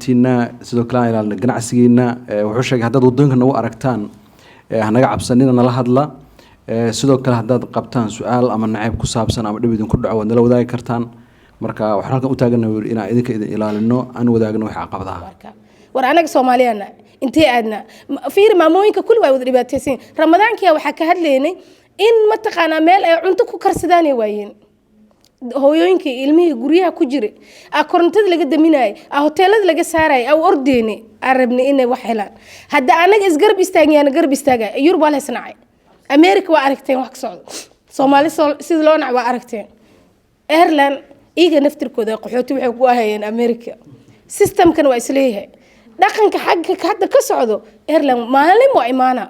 تينا sidoo kale aan ilaalin ganacsigeena wuxuu sheegay haddaad wadooyinka nagu aragtaan hanaga cabsanina nala hadla sidoo kale haddaad qabtaan su'aal ama nacayb ku saabsan ama dhib idin ku dhaco nala wadaagi kartaan marka waxaan halkan u taaganahay inaan idinka idin ilaalino aan wadaagno wax caqabadaha war anaga Soomaaliyeena intee aadna fiir maamooyinka kulli way wada dhibaataysan ramadaankiya waxa ka hadlaynay in ma taqaana meel ay cunto ku karsadaan waayeen hooyooyinka ilmihii guryaha ku jiray korontada laga daminay hoteelada laga saaray aw ordeene arabni inay wax helaan hadda anaga isgarab istaagayna garab istaaga Yurub wala sanacay America waa aragteen wax ka socdo Soomaali sida loo nac waa aragteen Ireland iga naftirkooda qaxooti waxay ku ahayeen America systemkan waa isleeyahay dhaqanka xagga hadda ka socdo Ireland maalin waa imaana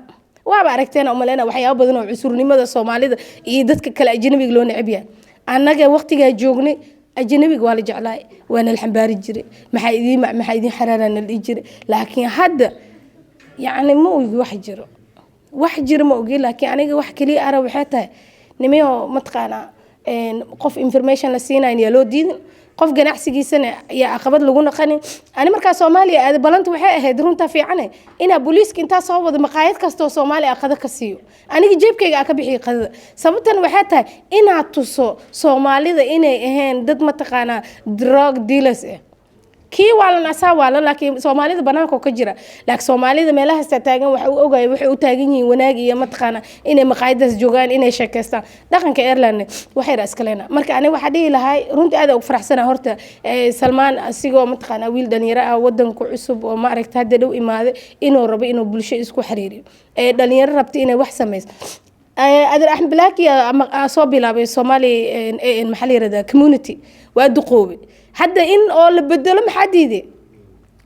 waa aragteen oo maleena waxyaabo badan oo cusurnimada Soomaalida iyo dadka kale ajnabiga loo necbiyaa anaga waqtiga joognay ajnabiga waa la jeclaay waana la xambaari jiray maxay idin xaraarana la jiray laakiin hadda yaani ma ogi wax jiro ma ogi laakiin aniga wax kaliya arab waxay tahay nimeeyo matqaana qof information la siinayna loo diidin qof ganacsigiisana ayaa caqabad lagu naqanin ani marka Soomaaliya aad balanta waxay ahayd runta fiican ina booliska inta soo wada maqaayad kasto Soomaaliya qada ka siiyo aniga jeebkayga ka bixi qadada sababtan waxay tahay ina tuso Soomaalida inay ahayn dad ma taqaana drug dealers kii waalan asaa waalan laakiin Soomaalida banaanka ka jira laakiin Soomaalida meelaha taagan waxa uu ogaay waxay u taagan yihiin wanaag iyo ma taqaana inay maqaayadaas joogaan inay sheekaystaan dhaqanka Ireland waxay raaskaleena marka aniga waxa dhihi lahay runtii aad ugu faraxsana horta Salmaan asigoo ma taqaana wiil dhalinyaro ah wadanku cusub oo ma aragta hadda dhow imaaday inuu rabo inuu bulsho isku xiriiriyo dhalinyaro rabta inay wax sameeyso adar Axmed Blaaki ama soo bilaabay Soomaali maxalli rada community waa duqoobe hadda in oo la bedelo maxaa diiday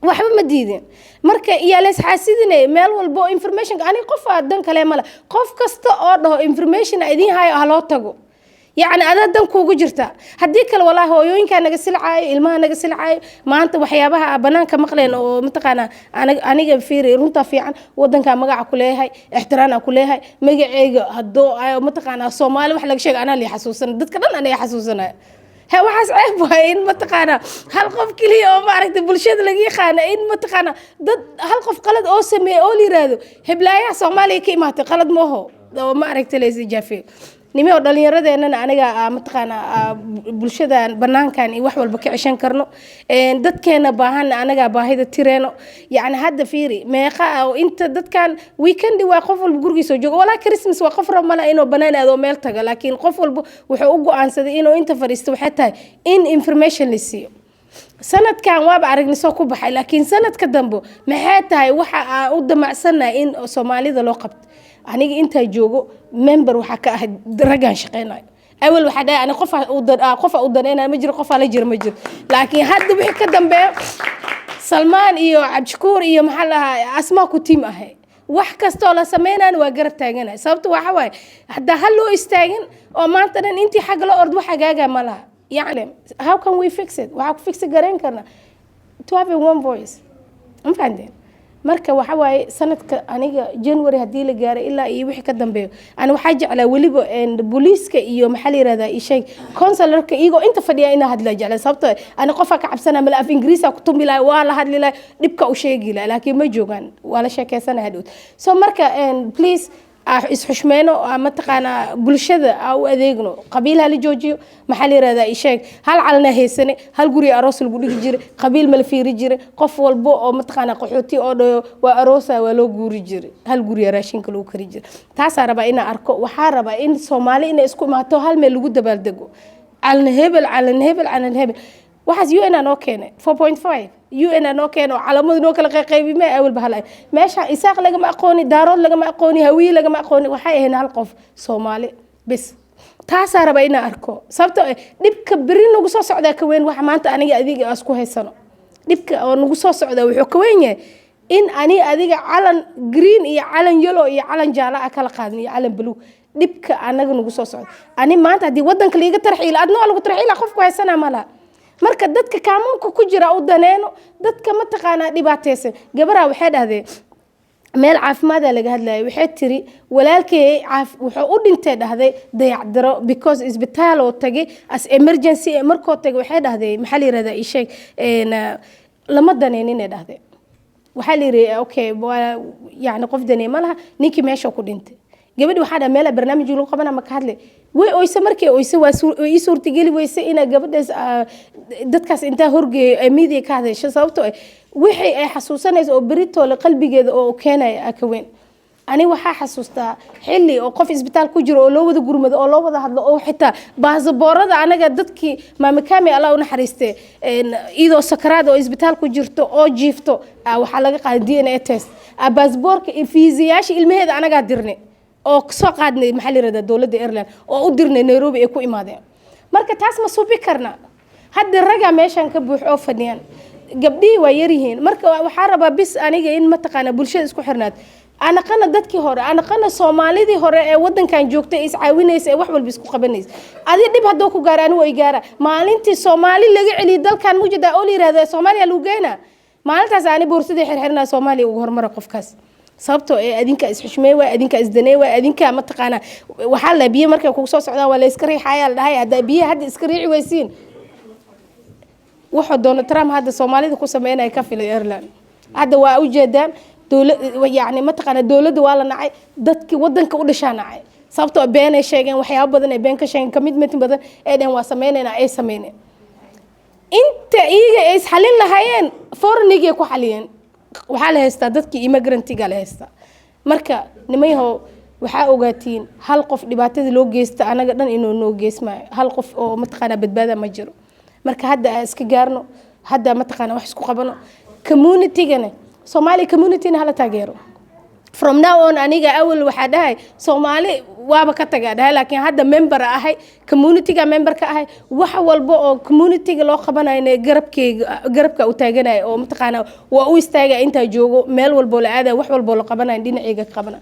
waxba ma diideen marka iyaalees xaasidinay meel walbo information ani qof adan kale mala qof kasta oo dhaho information idin hayo loo tago يعني أنا دم كوجو جرتا هديك والله هو يوين كان نقصل عاي المها نقصل عاي ما أنت وحيابها بنان كمقلين أو منطقة أنا جب فيري رنتا في عن ودن كان مجا كلها احترامنا كلها مجا هالضوء منطقة الصومال وحلاق شيء أنا اللي حسوسنا ضد كمان أنا اللي حسوسنا هو حس عيبها إن منطقة هالقف كل يوم ما عرفت بالشيء اللي خانة إن منطقة ضد هالقف قلد أو سمي أو اللي رادو هبلايا صومالي كي ما تقلد ما هو لو ما عرفت ليش جافي نمي dhalinyarada anaga mataqaana bulshada banaankan iyo wax walba ka cishan karno dadkeena baahan anaga baahida tireeno yaani hadda fiiri meeqa inta dadkan weekend waa qof walba gurigiisa joogo wala Christmas waa qof ramala inuu banaan aado meel taga laakiin qof walba wuxuu u go'aansaday inuu inta fariisto waxay tahay in information la siiyo sanadkan waaba aragnay soo ku baxay laakiin sanadka dambe maxay tahay waxa u damacsanaa in Soomaalida loo qabto aniga inta joogo member waxa ka ah ragaan shaqeynay awal waxa dhaay ani qof u danayna ma jiro qof la jiro ma jiro laakiin hadda wixii ka dambeeyo Salmaan iyo Abdishakuur iyo maxallaha asmaa ku tiim ahay wax kasto la sameeyaan waa garab taaganay sababtu waxa way hadda hal loo istaagin oo maanta dhan intii xaq la ordo waxa gaaga ma laha يعني how can we fix it waxa ku fix gareyn karna to have one voice mafahantay marka waxa way sanadka aniga January hadii la gaaray ilaa iyo wixii ka dambeeyo ana waxa jeclaa waliba booliska iyo maxalli rada yeeshay consularka iyago inta fadhiya ina hadla jeclaa sababtoo ana qofa ka cabsana mal af Ingiriisi ku tumilay waa la hadli laa dibka u sheegi laa laakiin ma joogan wala sheekaysan hadhood so marka please isxushmeeno ama taqaana bulshada au adeegno qabiilha la joojiyo maxalli rada yeeshay hal calna heesane hal guri aroos lagu dhigi jiray qabiil mal fiiri jiray qof walbo oo mataqaana qaxooti oo dhayo waa aroosa waa loo guuri jiray hal guri raashinka lagu kari jiray taas araba ina arko waxa raba in Soomaali in isku imaato hal meel lagu dabaaldego calna hebel waxaas UN noo keenay 4.5 UN noo keenay calaamad noo kala qaybimay awal bahalay meesha isaaq laga ma aqooni daarood laga ma aqooni hawiye laga ma aqooni waxa ay hal qof Soomaali bas taas araba ina arko sababtoo dibka bari nagu soo socda ka weyn wax maanta aniga adiga isku haysano dibka oo nagu soo socda wuxuu ka weyn yahay in ani adiga calan green iyo calan yellow iyo calan jaala kala qaadin iyo calan blue dibka anaga nagu soo socda ani maanta hadii wadanka liiga tarxiil adna lagu tarxiil qofku haysana mala marka dadka kaamunka ku jira u daneeno dadka ma taqaana dhibaataysan gabara waxay dhahdeen meel caafimaad laga hadlayo waxay tiri walaalkay wuxuu u dhintay dhahday dayacdaro because isbitaal oo tagay as emergency markoo tagay waxay dhahdeen maxalli rada yeeshay lama daneynin ee dhahday waxaa la yiri okay yani qof daney ma laha ninkii meesha ku dhintay gabadhi waxaa dhaa meel barnaamij lagu qabana ma ka hadlay way oysa markii oysa waa ii suurtageli weysa ina gabadhaas dadkaas intaa horgeeyo media ka hadasho sababtoo wixii ay xasuusanayso oo beritoole qalbigeeda oo keenaya ka weyn ani waxaa xasuustaa xilli oo qof isbitaal ku jiro oo loo wada gurmado oo loo wada hadlo oo xitaa baasaboorada anaga dadkii maamakaami Allah u naxariistay iyadoo sakaraad oo isbitaal ku jirto oo jiifto waxaa laga qaaday DNA test baasaboorka fiisiyaasha ilmaheeda anaga dirnay oo soo qaadnay maxaa la yiraahdaa dowladda Ireland oo u dirnay Nairobi ay ku imaadeen marka taas ma suubi karna hadda raga meeshan ka buux oo fadhiyaan gabdhii waa yar yihiin marka waxaa rabaa bis aniga in ma taqaana bulshada isku xirnaad أنا قنا دتك هورا أنا قنا سومالي دي هورا ودن كان جوكتي إسعاوينيس wax walba isku qabanaysa adii dib hadoo ku gaaraan way gaara maalintii Soomaali laga celi dalkan mujada oo liiraada Soomaaliya lagu geena maalintaas aan boorsadii xirxirna Soomaaliya ugu hormar qofkaas sababtoo adinka isxishmay waa adinka isdanay waa adinka ma taqaana waxa la biyo markay ku soo socdaan waa la iska riixaya la dhahay hada biyo hadda iska riixi waysiin waxa Donald Trump hadda Soomaalida ku sameeyay ka filay Ireland hadda waa u jeedaan يعني ما تقنا دولة ولا نعي ضدك ودن كود شانعي صابتو بين شيء وحياة بدن بين كشيء كميدمنت بدن إيه واسمينه نعي سمينه أنت إيه إيش حلين لهاين فور نيجي كو حاليا وحاله هستا ضدك إيميجرانتي قال هستا مركا نمي هو waxaa ogaatiin hal qof dhibaatada loo geeysta anaga dhan inuu noo geesmay hal qof oo ma taqana badbaada ma jiro marka hadda iska gaarno hadda ma taqana wax isku qabano community-gana Somali community na hala taageero from now on aniga awal waxa dhahay Somali waaba ka tagay laakiin hadda member ahay community-ga member ka ahay wax walba oo community-ga loo qabanayo garabka u taaganay oo mataqaana waa u istaaga inta joogo meel walba la aada wax walba la qabanayo dhinacayga qabana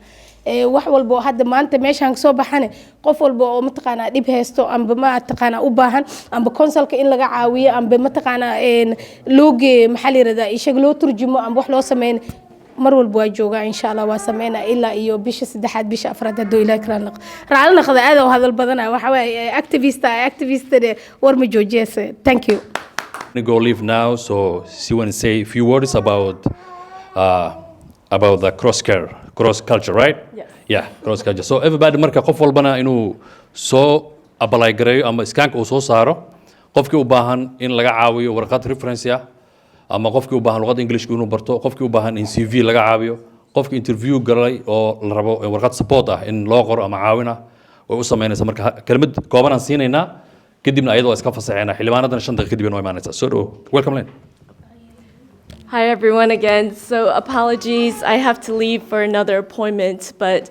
wax walba hadda maanta meeshaan soo baxane qof walba oo mataqaana dib heesto amba ma taqaana u baahan amba consulka in laga caawiyo amba mataqaana looge maxal yiraahdaa ishaga loo turjumo amba wax loo sameeyo mar walba waa jooga insha Allah waa sameeyna ilaa iyo bisha 3 bisha 4 hadoo ilaa kraan raal naqda aad oo hadal badan waxa way activist war ma joojiyay thank you I'm going to go leave now so she want to say a few words about the cross culture, right? Yes. Yeah, cross culture. So everybody marka qof walbana inuu soo apply gareeyo ama scanka uu soo saaro qofkii u baahan in laga caawiyo warqad reference ah ama qofkii u baahan luqad English inuu barto qofkii u baahan in CV laga caawiyo qofkii interview galay oo la rabo warqad support ah in loo qoro ama caawina way u sameynaysaa marka kelmad kooban aan siinaynaa kadibna ayadoo iska fasaxeena xildhibaanadan 5 daqiiqo kadib inoo imaanaysaa so welcome Len. Hi everyone again. So apologies, I have to leave for another appointment, but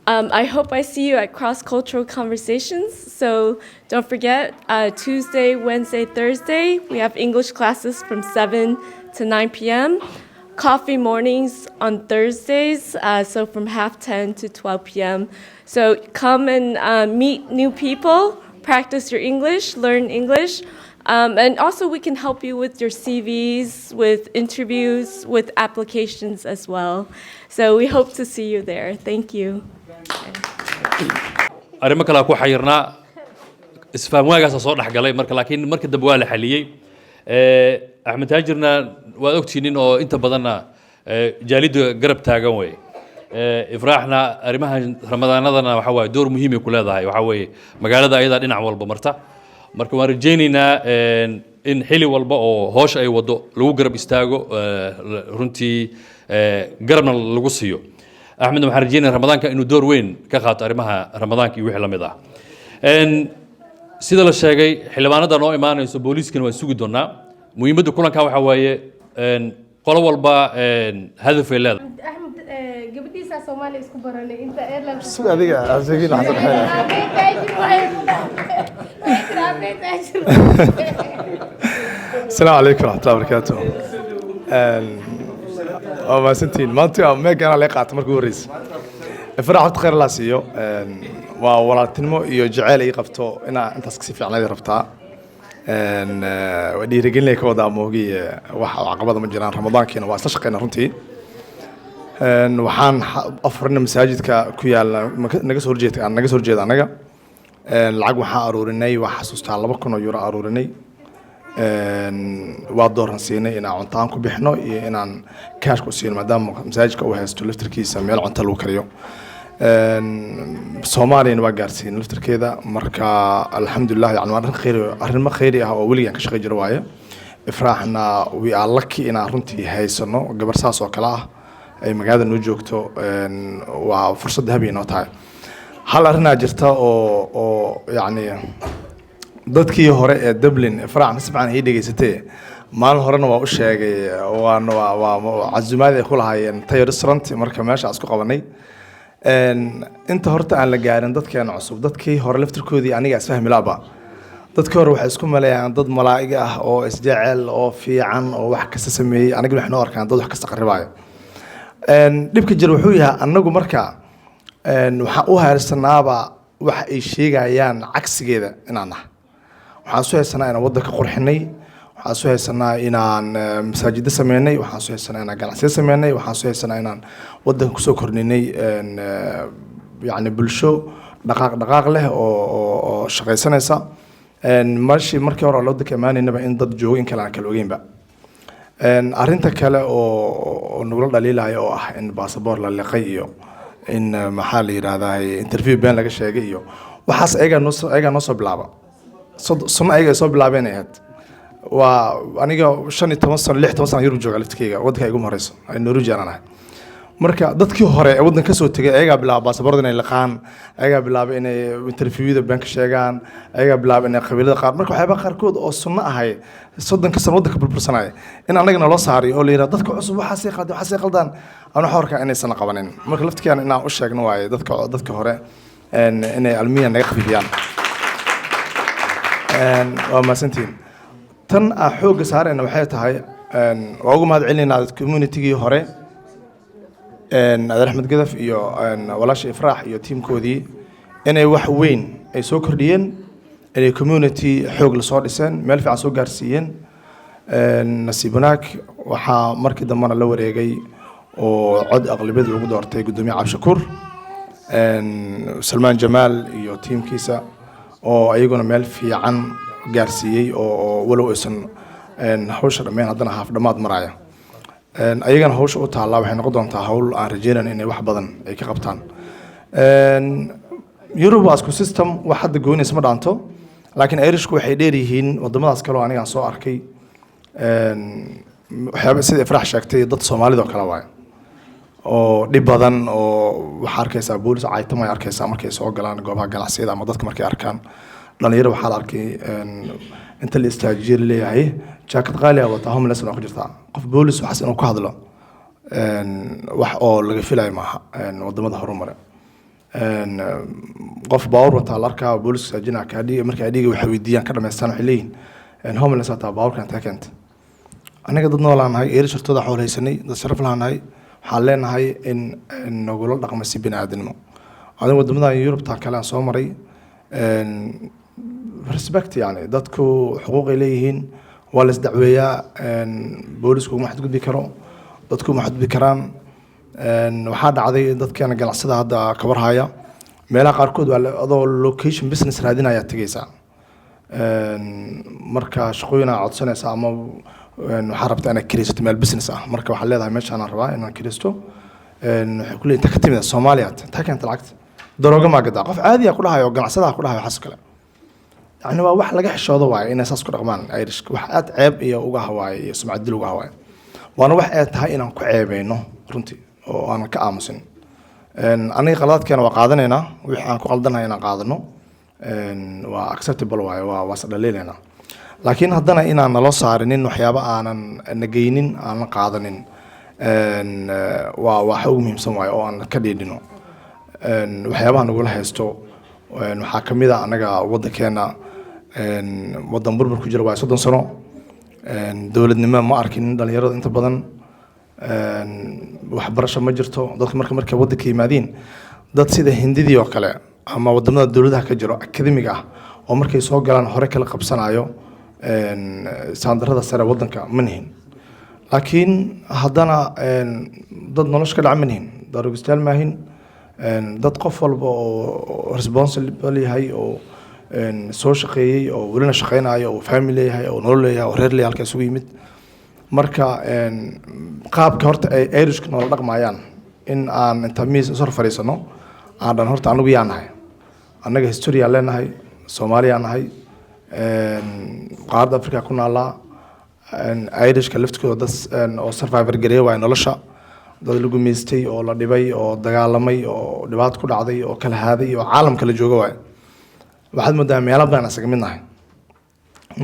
I hope I see you at cross-cultural conversations. So don't forget, Tuesday, Wednesday, Thursday, we have English classes from 7 to 9 p.m. Coffee mornings on Thursdays, so from 10:30 to 12 p.m. So come and meet new people, practice your English, learn English. And also we can help you with your CVs, with interviews, with applications as well. So we hope to see you there. Thank you. arrimo kale ku xayirnaa isfaham waagaas soo dhaxgalay laakiin markii dambe waa la xaliyay Axmed Taajirna waa ogtiinin oo inta badanna jaaliyadda garab taagan way ifraaxna arrimaha ramadaanadana waxa way door muhiim ah ku leedahay waxa way magaalada ayada dhinac walba marta marka waan rajaynaynaa in xili walba oo hoosh ay wado lagu garab istaago runtii garabna lagu siiyo Axmed waxaan rajaynayaa ramadaanka inuu door weyn ka qaato arrimaha ramadaanka iyo wixii la mid ah sida la sheegay xildhibaanada noo imaanayso booliskana waa sugi doonaa muhiimadda kulanka waxa waaye qolo walba hadaf ay leedahay Axmed gabadhiisa Soomaali isku baranay inta Ireland سوق هذيك عزيزين حسن السلام عليكم ورحمة الله وبركاته. ما سنتين ما أنت ما كان على قاعة مركو رئيس. فرحت خير الله سيو وورا تنمو يجعل يقفتو أنت سكسيف على ذي رفتها. ودي رجل لك وضع موجي واحد عقبض من جيران رمضان كنا واستشقينا رنتي. waxaan afurna masaajidka ku yaal naga soo horjeeda anaga lacag waxaan aruurinay wax xasuustaa 2,000 euro aruurinay waa dooran siinay inaan cuntaan ku bixno iyo inaan cash ku siino maadaama masaajidka uu haysto laftirkiisa meel cunto lagu kariyo Soomaaliyana waa gaarsiin laftirkeeda marka alxamdulillah yani arrimo khayri ah oo weligaan ka shaqay jiro waaye ifraaxna we are lucky inaan runtii haysano gabar saas oo kale ah ay magaalada noo joogto waa fursad dahabi inoo tahay hal arrinaa jirta oo yani dadkii hore ee Dublin ifraax nasbaan ay dhageysatay maalin horena waa u sheegay waa cazumaad ay ku lahaayeen Thai restaurant marka meesha isku qabanay inta horta aan la gaarin dadkeena cusub dadkii hore laftirkoodii aniga isfahmi laaba dadkii hore waxay isku maleeyaan dad malaa'iga ah oo isjecel oo fiican oo wax kasta sameeyay aniga waxaan arkaan dad wax kasta qaribaayo dhibka jir wuxuu yahay anagu marka waxa u haarsanaaba wax ay sheegayaan cagsigeeda inaan nahay waxaan soo haysanaa inaan wadanka qurxinay waxaan soo haysanaa inaan masaajid sameynay waxaan soo haysanaa inaan ganacsiyo sameynay waxaan soo haysanaa inaan wadanka ku soo kordhinay yani bulsho dhaqaaq leh oo shaqaysanaysa markii hore loo dadka amaanaynaba in dad joogo in kale aan kala ogeynba arrinta kale oo nagula dhaliilaya oo ah in baasaboor la liqay iyo in maxaa la yiraahdaa interview been laga sheegay iyo waxaas ayaga noo soo bilaaba sunna ayaga soo bilaabeen ahayd waa aniga 15 sano 16 sano Yurub jooga laftikeyga wadanka igu horeyso ay Norway aanahay marka dadkii hore ee wadanka soo tagay ayaga bilaabay baasaboorda inay liqaan ayaga bilaabay inay interviewda been ka sheegaan ayaga bilaabay inay qabiilada qaar marka waxyaaba qaarkood oo sunna ahay 30 sano wadanka burbursanay in anagana loo saariyo oo la yiraahdo dadka cusub waxaasay qaldaan ana xorka inaysan qabanin marka laftigeena inaan u sheegno waaye dadka hore inay almiya naga qafiyaan waa maasantiin tan xooga saarayna waxay tahay waa ugu mahad celinaa community-gii hore Adar Axmed Gadaf iyo walaasha Ifraax iyo teamkoodii inay wax weyn ay soo kordhiyeen inay community xoog la soo dhiseen meel fiican soo gaarsiiyeen nasiibanaak waxaa markii dambana la wareegay oo cod aqlabiyad lagu doortay gudoomiye Cabshakuur Salmaan Jamaal iyo teamkiisa oo ayaguna meel fiican gaarsiiyay oo walow aysan hawsha dhameen haddana haaf dhamaad maraya ayagana hawsha u taala waxay noqon doontaa hawl aan rajeynayno inay wax badan ay ka qabtaan Europe waa system wax hadda goynaysa ma dhaanto laakiin Irishku waxay dheer yihiin wadamadaas kale oo aniga aan soo arkay waxyaabo sida Ifraax sheegtay dad Soomaalida oo kale waay oo dhib badan oo waxa arkaysaa boolis caaytama ay arkaysaa markay soo galaan goobaha ganacsiyada ama dadka markay arkaan dhalinyaro waxaa la arkay inta la istaajir leeyahay jaakad qaali ah wata homeless oo ku jirta qof boolis waxaas inuu ka hadlo wax oo laga filayo maaha wadamada horumar qof baawar wata la arkaa boolis saajina ka dhigay markay adiga wax weydiiyaan ka dhameystaan waxay leeyihiin homeless wata baawrkan taakent anaga dad noolaanahay eerishirtooda xool haysanay dad sharaf lahaanahay waxaan leenahay in nagula dhaqmo si bini'aadanimo aniga wadamada Yurub ta kale aan soo maray respect yani dadku xuquuq ay leeyihiin waa la isdacweeyaa boolisku ma xadgudbi karo dadku ma xadgudbi karaan waxaa dhacday dadkeena ganacsada hadda ka warhaya meelaha qaarkood waa adoo location business raadinaya tagaysa marka shaqooyin aad codsanaysa ama waxaa rabtaa inaad kiraysato meel business ah marka waxaa leedahay meeshaan aan rabaa inaan kiraysto waxay ku leeyihiin ta ka timid Soomaaliya ta keenta lacagta darooga ma gadaa qof caadi ah ku dhahayo ganacsada ku dhahayo xas kale يعني waa wax laga xishoodo waay in asaas ku dhaqmaan Irish wax aad ceeb iyo uga hawaay iyo sumcad dil uga hawaay waana wax ay tahay inaan ku ceebayno runtii oo aan ka aamusin aniga qaladkeena waa qaadanayna wixii aan ku qaldanahay inaan qaadano waa acceptable waay waa sadaleelena laakiin haddana inaan nalo saarinin waxyaabo aanan nageynin aan qaadanin waa wax ugu muhiimsan waay oo aan ka dheedino waxyaabaha nagula haysto waxaa kamid ah anaga wadankeena wadan burbur ku jira waa 30 sano dowladnimo ma arkin dhalinyarada inta badan waxbarasho ma jirto dadka markay wadanka yimaadeen dad sida hindidii oo kale ama wadamada dowladaha ka jiro akademiga ah oo markay soo galaan hore kala qabsanayo saandarada sare wadanka manihin laakiin haddana dad nolosha ka dhacmanihin darogistaal maahin dad qof walba oo responsible yahay oo soo shaqeeyay oo welina shaqeynayo oo family leeyahay oo nolol leeyahay oo reer leeyahay halka isugu yimid marka qaabka horta ay Irishka nolol dhaqmayaan in aan inta miis soo fariisano aan dhan horta anagu yaanahay annaga history aan leenahay Soomaaliya nahay qaarada Afrika ku noolaa Irishka laftkooda dad oo survivor gareey waa nolosha dad lagu meestay oo la dhibay oo dagaalamay oo dhibaato ku dhacday oo kala haaday oo caalamka la jooga waay waxaad moodaa meelo badan isaga mid nahay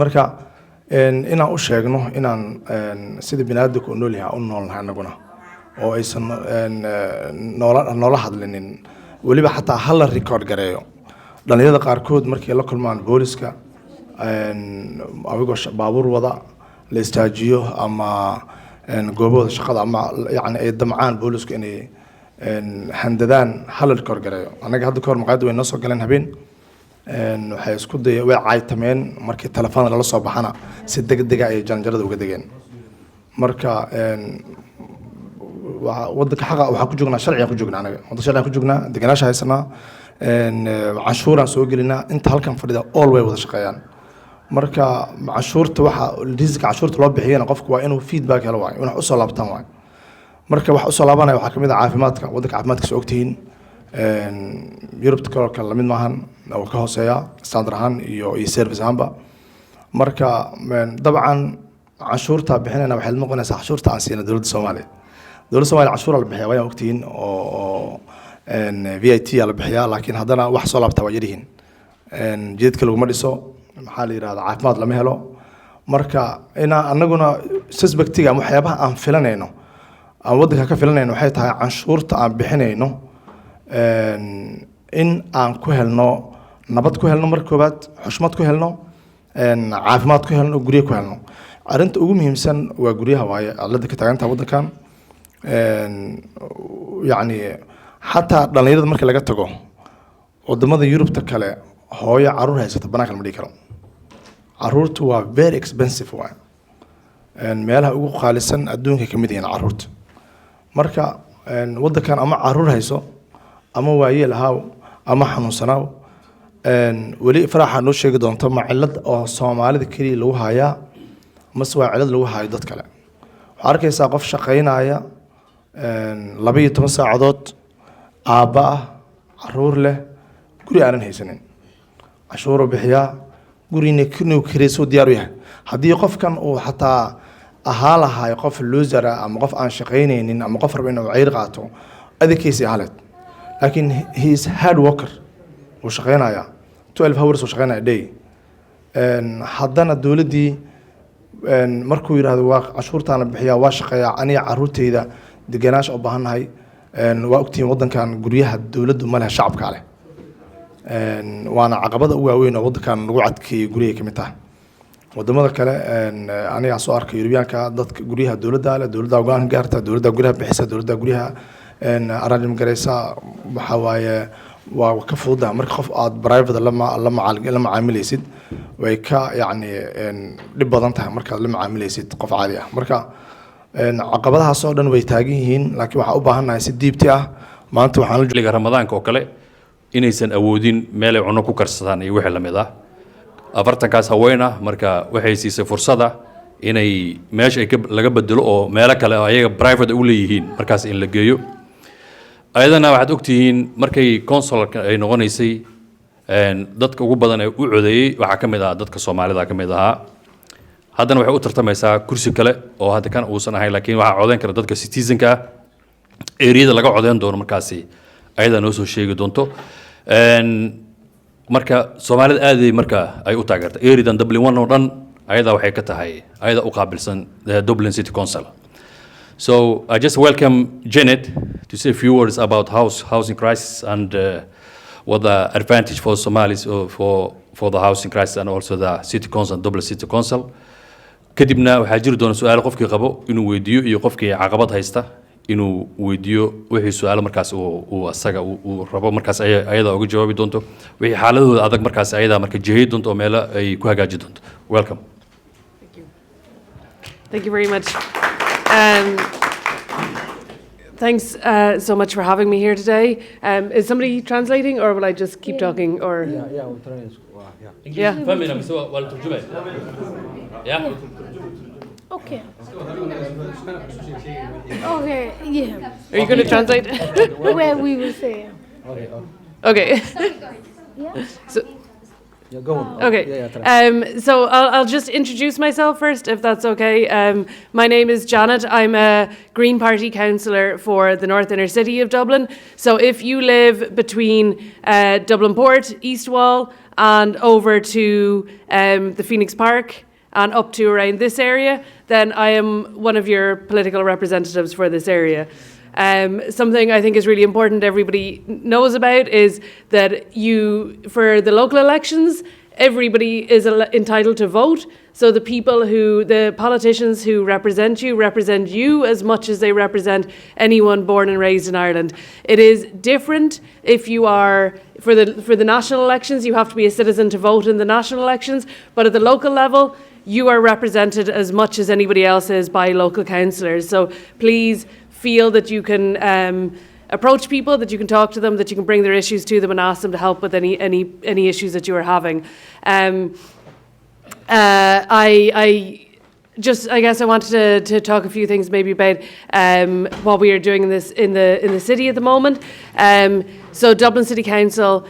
marka inaan u sheegno inaan sida bini'aadamku u nool yahay u noolnahay anaguna oo aysan noola hadlinin weliba xataa hal la record gareeyo dhalinyarada qaarkood markay la kulmaan booliska awigoo baabuur wada la istaajiyo ama goobooda shaqada ama yani ay damcaan boolisku inay handadaan hal la record gareeyo anaga hadda kahor maqaayadda way noo soo galeen habeen waxay isku dayeen way caaytameen markii telefoon lala soo baxana si degdeg ah ay janjarada uga dageen marka wadanka xaqa waxa ku joognaa sharciga ku joognaa anaga wadanka sharciga ku joognaa deganaansha haysanaa canshuuraan soo gelinaa inta halkan fadhida all way wada shaqeeyaan marka canshuurta waxa riisiga canshuurta loo bixiyana qofku waa inuu feedback helo waay inuu u soo laabtaan waay marka wax u soo laabanaya waxa kamid ah caafimaadka wadanka caafimaadka soo ogtihiin Yurubta kale lamid maahan oo ka hooseeya standard ahaan iyo service ahaanba marka dabcan canshuurta bixinayna waxay noqonaysaa canshuurta aan siina dowladda Soomaaliya canshuur la bixiyaa way ogtihiin oo VAT la bixiyaa laakiin haddana wax soo laabta waa yirihiin jidka lagu ma dhiso maxaa la yiraahdaa caafimaad lama helo marka ina anaguna suspectiga waxyaabaha aan filanayno aan wadanka ka filanayno waxay tahay canshuurta aan bixinayno in aan ku helno nabad ku helno marka koobaad xushmad ku helno caafimaad ku helno guriga ku helno arinta ugu muhiimsan waa guriyaha waaye alada ka taaganta wadankan yani xataa dhalinyarada marka laga tago wadamada Yurubta kale hooyo caruur haysata banaanka ma dhigi karo caruurtu waa very expensive waay meelaha ugu qaalisan adduunka kamid yihiin caruurta marka wadankan ama caruur hayso ama waayeel ahaaw ama xanuunsanaaw weli faraaxa noo sheegi doonto ma cilad oo Soomaalida kaliya lagu hayaa mase waa cilad lagu hayo dad kale waxaa arkaysaa qof shaqeynaya 12 saacadood aabba ah caruur leh guri aanan haysanin cashuuro bixiyaa gurina kinuu kireeso diyaar u yahay haddii qofkan uu xataa ahaa lahay qof loser ama qof aan shaqeynaynin ama qof raba inuu ceyr qaato adkiisa haleed laakiin he is hard worker oo shaqeynaya 12 hours oo shaqeynaya day haddana dowladdii markuu yiraahdo waa cashuurtaana bixiyaa waa shaqeeyaa aniga caruurteyda deganaash u baahanahay waa ogtiin wadankan guryaha dowladdu ma leh shacabka leh waana caqabada ugu weyn oo wadankan lagu cadkeeyay guriga kamid ah wadamada kale aniga soo arkay Yurubiyaanka dadka guryaha dowladda leh dowladda go'aan gaarta dowladda guryaha bixisa dowladda guryaha arrangement gareysa waxa waaye waa ka fududa marka qof aad private la macaamilaysid way ka yani dhib badan tahay marka la macaamilaysid qof caadi ah marka caqabadahaas oo dhan way taagan yihiin laakiin waxa u baahanahay si diibti ah maanta waxaan la joogaa Ramadaanka oo kale inaysan awoodin meel ay cunno ku karsadaan iyo wixii lamid ah afartankaas haweenah marka waxay siisay fursada inay meesha ay laga bedelo oo meelo kale oo ayaga private u leeyihiin markaas in la geeyo ayadana waxaad ogtihiin markay consulka ay noqonaysay dadka ugu badan ee u codeeyay waxa kamid ah dadka Soomaalida kamid ahaa haddana waxay u tartamaysaa kursi kale oo hadda kan uusan ahayn laakiin waxa codeyn kara dadka citizenka eriyada laga codeyn doono markaasi ayada noo soo sheegi doonto marka Soomaalida aaday marka ay u taageerto eridan Dublin 1 oo dhan ayada waxay ka tahay ayada u qaabilsan Dublin City Council. So I just welcome Janet to say a few words about housing crisis and what the advantage for Somalis for the housing crisis and also the City Council, Dublin City Council. kadibna waxaa jiri doona su'aal qofkii qabo inuu weydiiyo iyo qofkii caqabad haysta inuu weydiiyo wixii su'aal markaas uu asaga uu rabo markaas ayada uga jawaabi doonto wixii xaaladooda adag markaas ayada marka jeey doonto oo meel ay ku hagaaji doonto welcome. Thank you very much. And thanks so much for having me here today. Is somebody translating, or will I just keep talking? Or Yeah. فهمنا بس ولا ترجمة. Yeah. Okay. Okay, yeah. are you going to translate? Where we will say. Okay. Yeah. Yeah, go on. Okay. try. So I'll just introduce myself first, if that's okay. My name is Janet. I'm a Green Party councillor for the North Inner City of Dublin. So if you live between Dublin Port, East Wall, and over to the Phoenix Park, and up to around this area, then I am one of your political representatives for this area. Something I think is really important everybody knows about is that for the local elections, everybody is entitled to vote. So the politicians who represent you as much as they represent anyone born and raised in Ireland. It is different if you are, for the national elections, you have to be a citizen to vote in the national elections, but at the local level, you are represented as much as anybody else is by local councillors. So please feel that you can approach people, that you can talk to them, that you can bring their issues to them and ask them to help with any issues that you are having. I guess I wanted to talk a few things maybe about what we are doing in the city at the moment. So Dublin City Council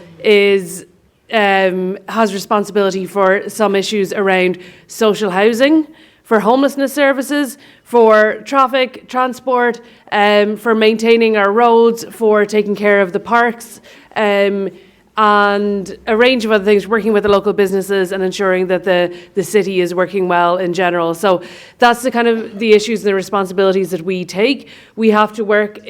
has responsibility for some issues around social housing, for homelessness services, for traffic, transport, for maintaining our roads, for taking care of the parks, and a range of other things, working with the local businesses and ensuring that the city is working well in general. So that's the kind of the issues and the responsibilities that we take. We have to work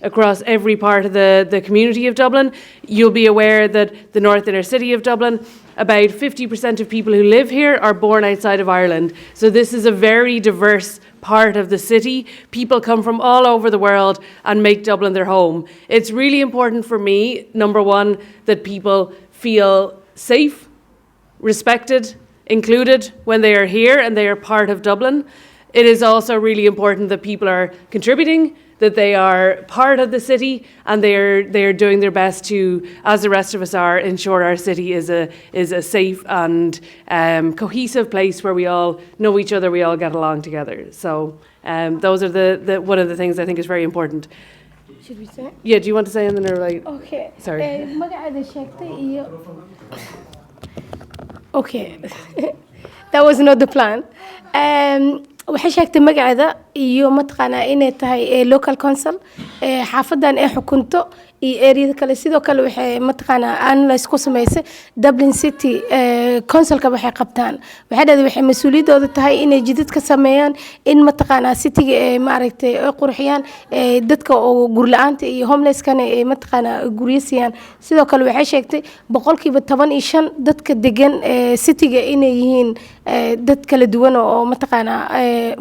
across every part of the community of Dublin. You'll be aware that the North Inner City of Dublin, about 50% of people who live here are born outside of Ireland. So this is a very diverse part of the city. People come from all over the world and make Dublin their home. It's really important for me, number one, that people feel safe, respected, included when they are here and they are part of Dublin. It is also really important that people are contributing, that they are part of the city, and they are doing their best to, as the rest of us are, ensure our city is a safe and cohesive place where we all know each other, we all get along together. So those are the one of the things I think is very important. Should we say? Yeah, do you want to say anything or like? Okay. Sorry. Magacaada sheegtay iyo. Okay. That was not the plan. waxay sheegtay magaceeda iyo mataqaanaa inay tahay local council xaafadan ay xukunto iyo area kale sidoo kale waxay mataqaanaa analyze ku sameysay Dublin City councilka waxay qabtaan waxay mas'uuliyadooda tahay inay jidad ka sameeyaan in mataqaanaa cityga ay maaragtay ay qurxiyaan dadka oo gur la'aanta iyo homeless kana ay mataqaanaa guriyayaan sidoo kale waxay sheegtay 15% dadka degan cityga inay yihiin dad kala duwan oo mataqaanaa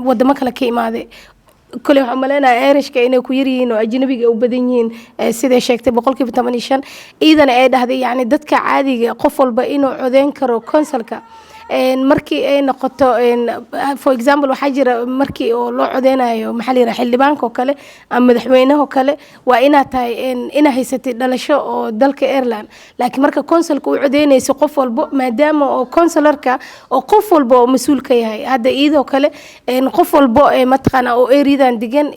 wadamo kala ka imaaday كل يوم عملنا إيرش كأنه كويرين وأجنبي أو بدينين سيد شيكت بقول كيف تمنيشان إذا هذا يعني دتك عادي قفل بينه عذين كرو كونسلك markii ay noqoto for example waxa jira markii oo loo codeynayo maxalli xildhibaanka oo kale ama madaxweynaha oo kale waa ina tahay ina haysatay dhalasho oo dalka Ireland laakiin marka consulka uu codeynayso qof walba maadaama oo consularka oo qof walba oo mas'uul ka yahay hada iyadoo kale qof walba mataqana oo eridan digan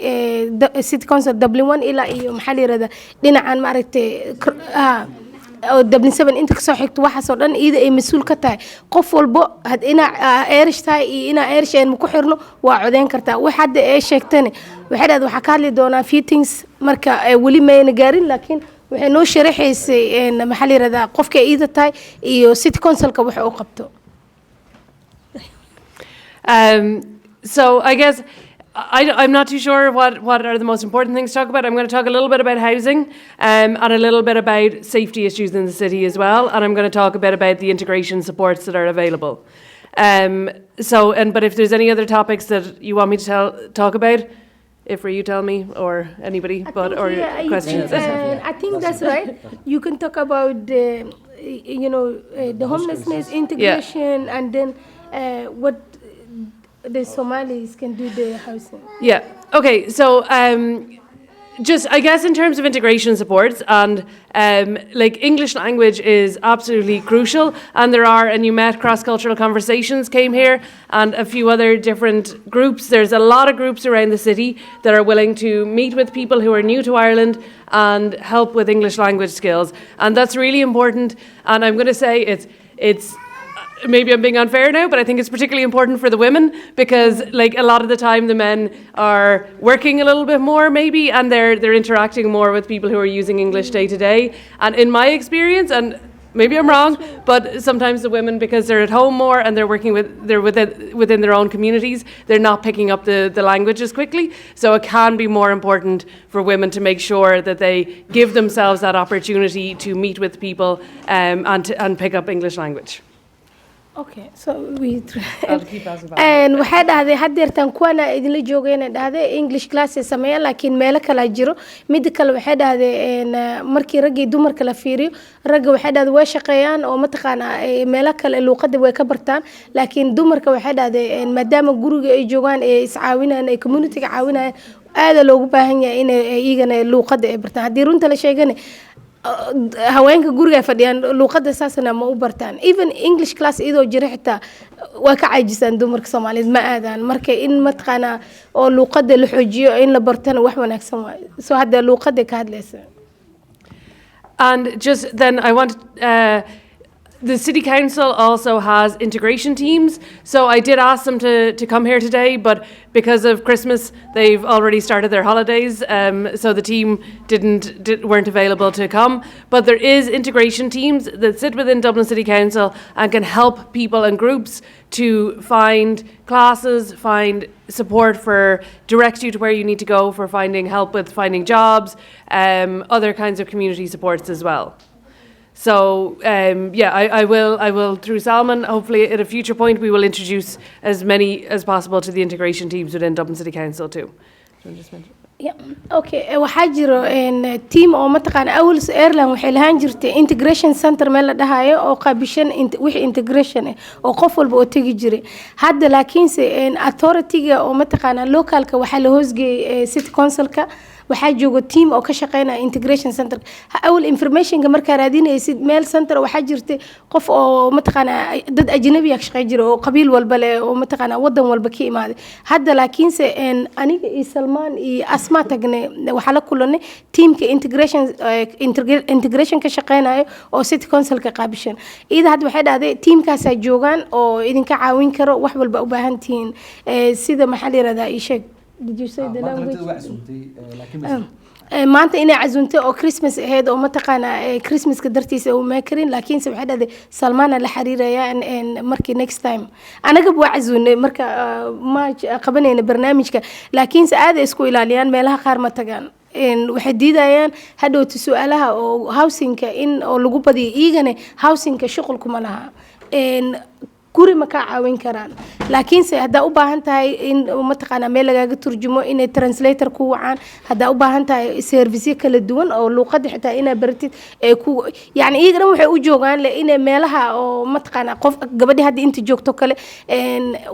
city council Dublin 1 ilaa iyo maxalli dhinacan maaragtay أو دبلن 7 أنت كسر حكت واحد صدقن إذا مسؤول كتاي قفل بق هاد إنا إيرش تاي إنا إيرش إن مكحرنه وعدين كرتا واحد إيش شكتني واحد هذا حكى لي دونا في things مركا ولي ما ينجارين لكن وحنو شرح إن محلي رذا قف كإذا تاي إيو city council كبح أوقبته. So I guess I'm not too sure what are the most important things to talk about. I'm going to talk a little bit about housing and a little bit about safety issues in the city as well. And I'm going to talk a bit about the integration supports that are available. But if there's any other topics that you want me to talk about, if you tell me or anybody, questions. I think that's right. You can talk about the homelessness, integration, and then what the Somalis can do the housing. Yeah. Okay. So just, I guess, in terms of integration supports, and like English language is absolutely crucial, and there are, and you met cross-cultural conversations came here, and a few other different groups. There's a lot of groups around the city that are willing to meet with people who are new to Ireland and help with English language skills, and that's really important. And I'm going to say it's maybe I'm being unfair now, but I think it's particularly important for the women, because like a lot of the time the men are working a little bit more maybe, and they're interacting more with people who are using English day to day. And in my experience, and maybe I'm wrong, but sometimes the women, because they're at home more and they're working within their own communities, they're not picking up the language as quickly. So it can be more important for women to make sure that they give themselves that opportunity to meet with people and pick up English language. Okay, so we I'll keep asking about and waxay dhahday hadeertan kuwana idinla joogayna dhahday English classes sameeyaan laakiin meelo kala jiro mid kale waxay dhahday markii rag iyo dumarka la fiiriyo ragga waxay dhahday way shaqeeyaan oo mataqaana meelo kale luqadda way ka bartaan laakiin dumarka waxay dhahday maadaama guriga ay joogaan ee iscaawinayaan ee community ga caawinayaan aad loogu baahan yahay in ay iyagana luqadda ay bartaan hadii runta la sheegana haweenka guriga fadhiyaan luqadda saasna ma u bartaan even English class idoo jira xitaa waa ka caajisaan dumarka Soomaaliyeed ma aadaan marka in matqana oo luqadda la xoojiyo in la bartana wax wanaagsan waay soo hadda luqadda ka hadlaysa. And just then I want the City Council also has integration teams, so I did ask them to come here today, but because of Christmas, they've already started their holidays, so the team weren't available to come. But there is integration teams that sit within Dublin City Council and can help people and groups to find classes, find support direct you to where you need to go for finding help with finding jobs, other kinds of community supports as well. So I will through Salman, hopefully at a future point we will introduce as many as possible to the integration teams within Dublin City Council too. Do you want to just mention? Yeah, okay. waxaa jiro team oo mataqaan awal Ireland waxay lahaan jirtay integration center meel la dhahayo oo qaabishan wixii integration oo qof walba oo tagi jiray hadda laakiinse authority-ga oo mataqaan localka waxa la hoosgeeyay city council-ka waxaa joogo team oo ka shaqeynaya integration center awal information-ka marka raadinaysid meel center waxaa jirtay qof oo mataqaan dad ajnabi ah shaqeey jiro oo qabiil walba leh oo mataqaan wadan walba ka imaaday hadda laakiinse aniga iyo Salman iyo Asma tagne waxa la kulanay teamka integration ka shaqeynayo oo city council ka qaabishan ida hadda waxay dhahday teamkaas ay joogan oo idinka caawin karo wax walba u baahan tihiin sida maxaa la yiraahdaa ii sheeg. Did you say the language? maanta inay cazunto oo Christmas aheyd oo mataqaana Christmas ka dartiisa oo ma karin laakiin se waxay dhahday Salman la xiriiraya markii next time anaga buu cazunay marka ma qabanayna barnaamijka laakiin se aad isku ilaaliyaan meelaha qaar ma tagaan waxay diidayaan hadhowta su'aalaha oo housing-ka in oo lagu badiyo iyagana housing-ka shaqo kuma laha guri ma ka caawin karaan laakiin se hadaa u baahan tahay in mataqaana meel lagaaga turjumo in translator ku wacaan hadaa u baahan tahay service kala duwan oo luqadda xitaa ina baratid ku yani iyaga waxay u joogaan in meelaha oo mataqaana qof gabadhi hadii inta joogto kale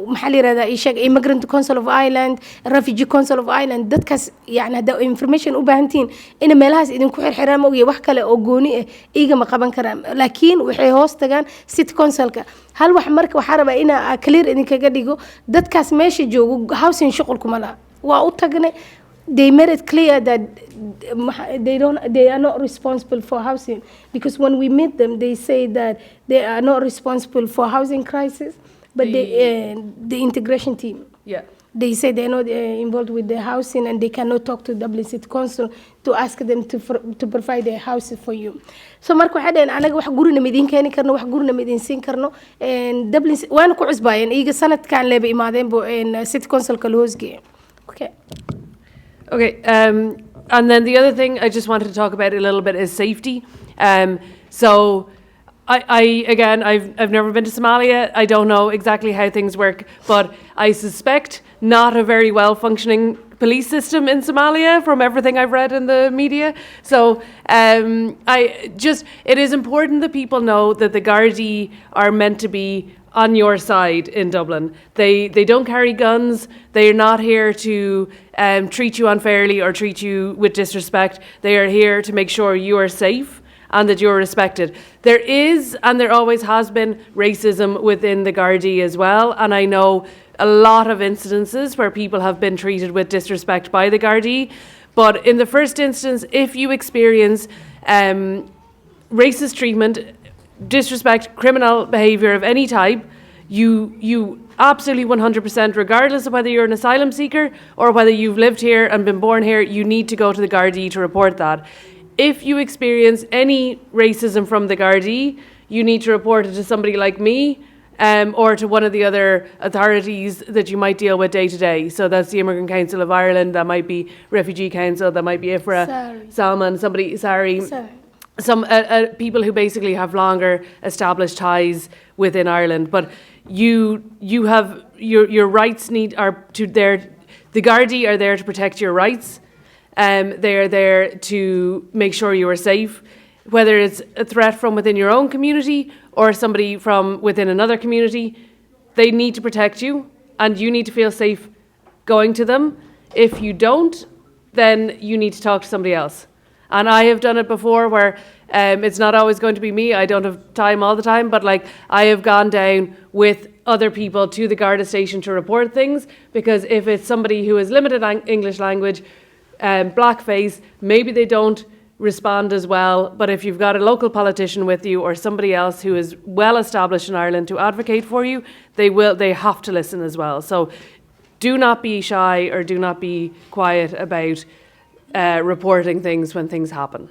maxaa la yiraahdaa ii sheeg immigrant council of Ireland refugee council of Ireland dadkaas yani hadaa information u baahantiin in meelahaas idin ku xirxiraan ma wax kale oo gooni ah iyaga ma qaban karaan laakiin waxay hoos tagaan city council-ka hal wax marka waxa raba ina clear idinkaga dhigo dadkaas meesha joogo housing shaqo kuma la waa u tagnay they made it clear that they are not responsible for housing because when we meet them they say that they are not responsible for housing crisis but the integration team they say they're not involved with the housing and they cannot talk to Dublin City Council to ask them to provide a house for you. So marka waxa dhayn anaga wax gurina midin keeni karno wax gurina midin siin karno Dublin waan ku cusbaayeen iyaga sanadkan leeba imaadeen bo City Council ka hoosgeeyay. Okay, and then the other thing I just wanted to talk about a little bit is safety. So I've never been to Somalia. I don't know exactly how things work, but I suspect not a very well-functioning police system in Somalia from everything I've read in the media. So it is important that people know that the Gardaí are meant to be on your side in Dublin. They don't carry guns. They are not here to treat you unfairly or treat you with disrespect. They are here to make sure you are safe and that you're respected. There is, and there always has been, racism within the Gardaí as well, and I know a lot of incidences where people have been treated with disrespect by the Gardaí. But in the first instance, if you experience racist treatment, disrespect, criminal behaviour of any type, you absolutely 100%, regardless of whether you're an asylum seeker or whether you've lived here and been born here, you need to go to the Gardaí to report that. If you experience any racism from the Gardaí, you need to report it to somebody like me, or to one of the other authorities that you might deal with day to day. So that's the Immigrant Council of Ireland, that might be Refugee Council, that might be IFRA, Salman, somebody, some people who basically have longer established ties within Ireland. But you have your rights the Gardaí are there to protect your rights. They are there to make sure you are safe, whether it's a threat from within your own community or somebody from within another community. They need to protect you, and you need to feel safe going to them. If you don't, then you need to talk to somebody else. And I have done it before where it's not always going to be me. I don't have time all the time, but like I have gone down with other people to the Garda station to report things, because if it's somebody who has limited English language, blackface, maybe they don't respond as well. But if you've got a local politician with you or somebody else who is well established in Ireland to advocate for you, they have to listen as well. So do not be shy or do not be quiet about reporting things when things happen.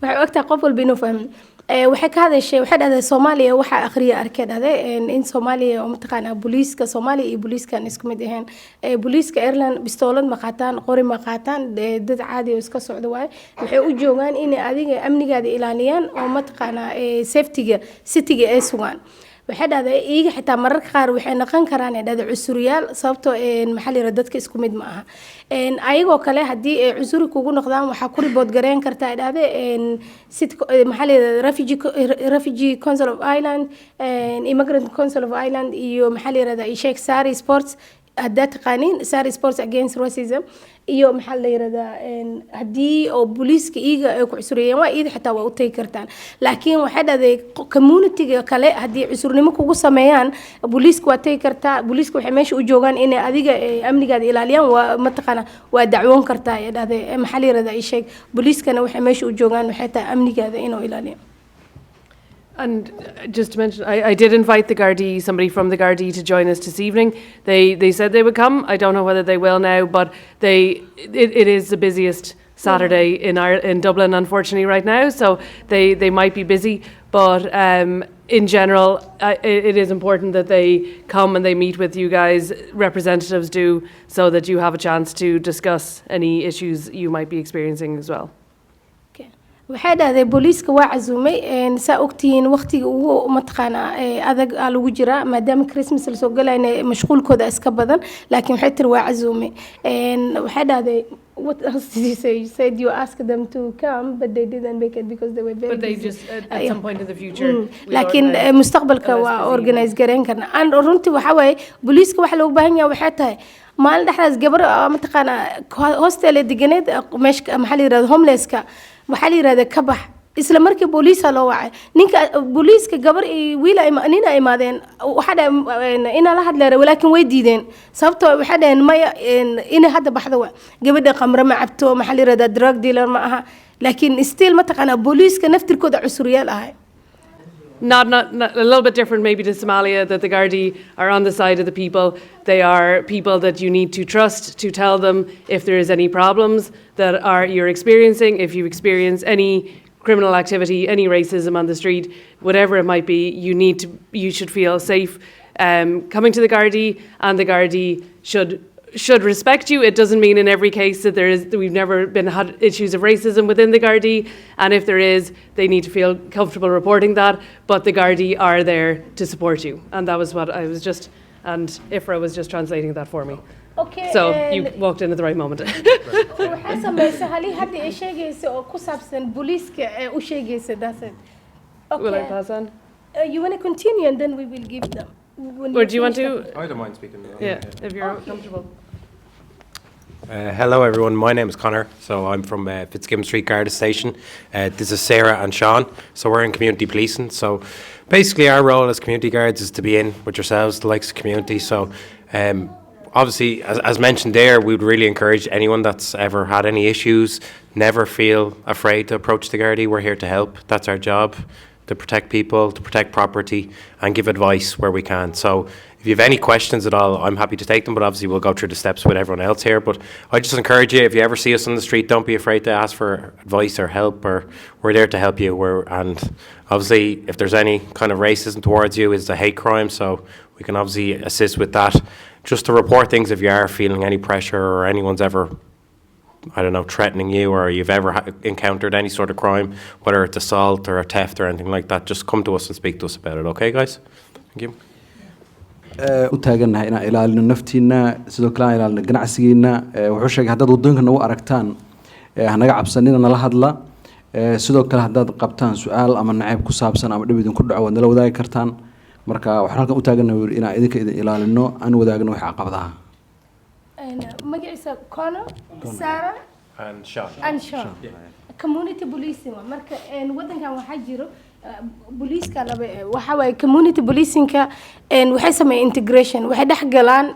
waxay ogtahay qof walba inuu fahmo waxay ka hadashay waxay dhahday Soomaaliya waxa akhriya arkay dhahday in Soomaaliya oo mataqaana booliska Soomaaliya iyo booliska isku mid ahayn booliska Ireland bistoolad ma qaataan qori ma qaataan dad caadi oo iska socdo waay waxay u joogaan in adiga amnigaada ilaaliyaan oo mataqaana safety-ga city-ga ay sugaan waxay dhahday iyaga xitaa mararka qaar waxay noqon karaan dhahday cusuriyaal sababtoo maxaa la yiraahdaa dadka isku mid ma aha ayagoo kale hadii ay cusuri kugu noqdaan waxa ku report gareyn kartaa dhahday city maxaa la yiraahdaa refugee council of Ireland immigrant council of Ireland iyo maxaa la yiraahdaa Sheikh Sari Sports hadda taqaaniin Sari Sports against racism iyo maxaa la yiraahdaa hadii oo booliska iyaga ay ku cusuriyeen waa iid xitaa waa u tagi kartaan laakiin waxay dhahday community-ga kale hadii cusurnimo kugu sameeyaan booliska waa tagi kartaa booliska waxay meesha u joogaan in adiga amnigaada ilaaliyaan waa mataqaana waa dacwoon kartaa ay dhahday maxaa la yiraahdaa Sheikh booliskana waxay meesha u joogaan waxay taa amnigaada inuu ilaaliyaan. And just to mention, I did invite the Gardaí, somebody from the Gardaí, to join us this evening. They said they would come. I don't know whether they will now, but it is the busiest Saturday in Dublin, unfortunately, right now. So they might be busy, but in general, it is important that they come and they meet with you guys. Representatives do, so that you have a chance to discuss any issues you might be experiencing as well. waxay dhahday booliska waa cazumay saa ogtiin waqtiga ugu mataqaana adag lagu jira maadaama Christmas la soo galayna mashquulkooda iska badan laakiin waxay tir waa cazumay waxay dhahday what else did you say? You said you asked them to come, but they didn't make it because they were very busy. But they just, at some point in the future... لكن مستقبلك organize gareyn karna. And runtii waxa waaye booliska waxa loo baahan yahay waxay tahay maalin dhaxdaas gabar mataqaana hostel deganeed meesha maxaa la yiraahdaa homelesska waxaa la yiraahdaa ka bax isla markii booliska loo wacay ninka booliska gabar wiil ay nina imaadeen waxa ina la hadleeray laakiin way diideen sababtoo waxa dhaheen maya ina hadda baxdo gabadha qamra ma cabto maxaa la yiraahdaa drug dealer ma aha laakiin still mataqaana booliska naftirkooda cusuriyaal ahay. Not a little bit different maybe to Somalia, that the Gardaí are on the side of the people. They are people that you need to trust to tell them if there is any problems that you're experiencing, if you experience any criminal activity, any racism on the street, whatever it might be, you should feel safe coming to the Gardaí, and the Gardaí should respect you. It doesn't mean in every case that we've never had issues of racism within the Gardaí, and if there is, they need to feel comfortable reporting that, but the Gardaí are there to support you. And that was what I was just, and Ifra was just translating that for me. Okay, So you walked in at the right moment. waxaa samaysa halii hadda ay sheegaysa oo ku saabsan booliiska ee u sheegaysa that's it. Will I Okay. pass on? You want to continue and then we will give them. When Or do you want finish to? I don't mind speaking. Yeah, if you're comfortable. Hello, everyone. My name is Connor. So I'm from Fitzgibbon Street Garda Station. This is Sarah and Sean. So we're in community policing. So basically, our role as community guards is to be in with yourselves, the likes of community. So obviously, as mentioned there, we would really encourage anyone that's ever had any issues, never feel afraid to approach the Gardaí. We're here to help. That's our job, to protect people, to protect property, and give advice where we can. So if you have any questions at all, I'm happy to take them, but obviously we'll go through the steps with everyone else here. But I just encourage you, if you ever see us on the street, don't be afraid to ask for advice or help, or we're there to help you. And obviously, if there's any kind of racism towards you, it's a hate crime, so we can obviously assist with that. Just to report things if you are feeling any pressure or anyone's ever, I don't know, threatening you, or you've ever encountered any sort of crime, whether it's assault or a theft or anything like that, just come to us and speak to us about it, okay, guys? Thank you. u taagannahay inaan ilaalino naftiina sidoo kale aan ilaalino ganacsigeena wuxuu sheegay haddaad wadooyinka nagu aragtaan hanaga cabsanina nala hadla sidoo kale haddaad qabtaan su'aal ama nacayb ku saabsan ama dhib idinku dhaco waad nala wadaagi kartaan marka waxaan halkan u taagannahay inaan idinka idin ilaalino aan wadaagno wixii caqabadaha magaciisa Connor, Sarah and Sean. Community policing marka wadankan waxaa jiro booliska laba waxa way community policingka waxay sameeyaan integration waxay dhex galaan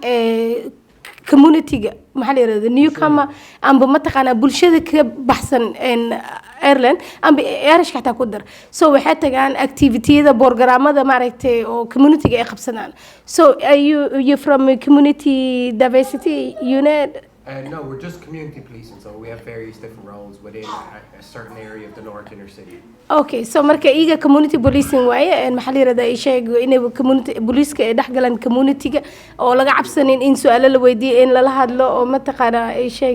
community-ga maxaa la yiraahdaa newcomer amba mataqaana bulshada ka baxsan Ireland amba Irish xataa ku dar so waxay tagaan activity-yada programmada maaragtay oo community-ga ay qabsadaan so are you from a community diversity unit? No, we're just community policing, so we have various different roles within a certain area of the north inner city. Okay, so marka iga community policing waaye maxaa la yiraahdaa yeeshay inay community booliska ay dhaxgalaan community-ga oo laga cabsanin in su'aalo la weydiiyo in la hadlo oo mataqaana yeeshay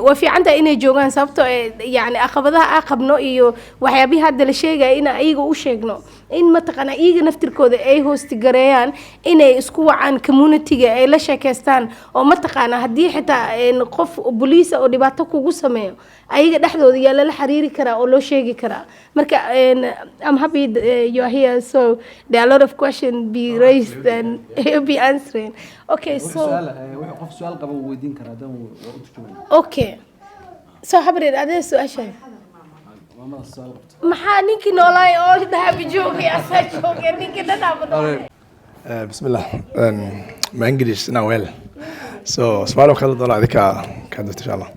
waa fiican tahay inay joogaan sababtoo yani caqabadaha aan qabno iyo waxyaabaha hadda la sheegay in ayaga u sheegno in mataqaana iyaga naftirkooda ay hoosti gareeyaan inay isku wacaan community-ga ay la sheekaystaan oo mataqaana haddii xitaa qof booliis oo dhibaato kugu sameeyo ayaga dhaxdooda yaa la xiriiri karaa oo loo sheegi karaa marka I'm happy you're here so there are a lot of questions be raised and you'll be answering okay so qof su'aal qabo weydiin karaa dan waa u turjumaan okay so habreed adee su'aasha maxaa ninkii noolaay oo dhahabi joogay asaa joogay ninkii dhadhaaba بسم الله ما انجلش انا ويل سو سمعوا خالد الله عليك كانت ان شاء الله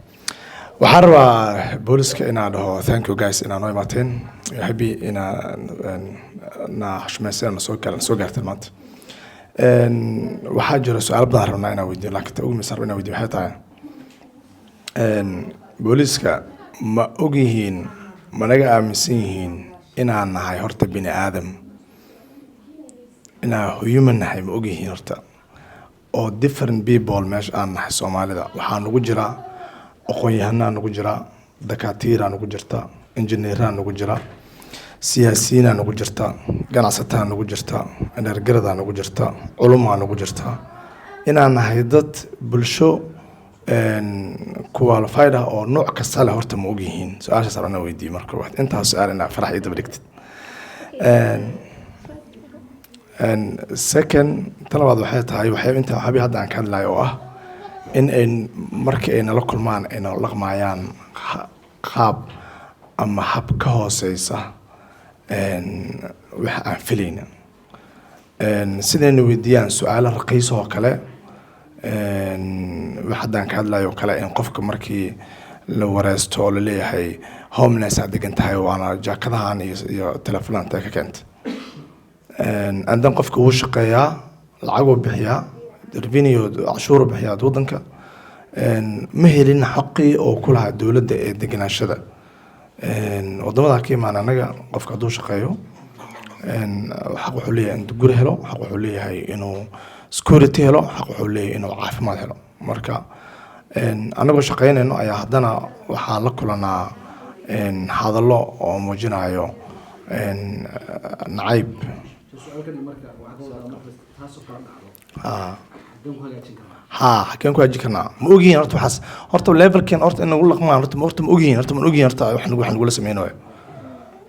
وحروا بوليسك انا له ثانك يو جايز انا نوي ماتين يحبي انا حشمسان سو غارت المات waxaa jira su'aal badan rabnaa inaan weydiino laakiin ugu misar inaan weydiino waxay tahay booliska ma ogyihiin ma naga aaminsan yihiin inaan nahay horta bini aadam inaan human nahay ma ogyihiin horta oo different people meesha aan nahay Soomaalida waxaa nagu jira aqoon-yahanaa nagu jira dakaatiiraa nagu jirta injineeraa nagu jira siyaasiyiinaa nagu jirta ganacsataa nagu jirta energaradaa nagu jirta culumaa nagu jirta inaan nahay dad bulsho qualified ah oo nooc kasta leh horta ma ogyihiin su-aashaas aan weydiiyey marka waxaad intaas su'aal inaa farax iyo daba dhigtid second tan labaad waxay tahay waxay inta waxbi hadda aan ka hadlayo oo ah in ay markii ay nala kulmaan ay nala dhaqmayaan qaab ama hab ka hooseysa waxa aan filayna sidayna weydiiyaan su'aalo raqiis oo kale waxa hadda ka hadlayo kale in qofka markii la wareysto oo la leeyahay homeless aad degan tahay waana jaakadahan iyo telefoonta ka keenta عندنا قفك وش قيا العقوة بحياة ريفينيو عشورة بحياة ودنك مهلين حقي أو كلها الدولة دقنا الشدة وضمنها كي معنا نجا قفك دوش قيو حق حليه أن تقول هلو حق حليه هاي إنه سكورتي هلو حق حليه إنه عارف ما هلو مركا أنا بقول شقينا إنه أي حدنا وحالك كلنا هذا الله وموجنا عيو نعيب ها حكينا كوا جيكنا موجين هرت بحس هرت level كان هرت إنه أقول لك ما هرت موجين هرت من موجين هرت إحنا نقول سميناه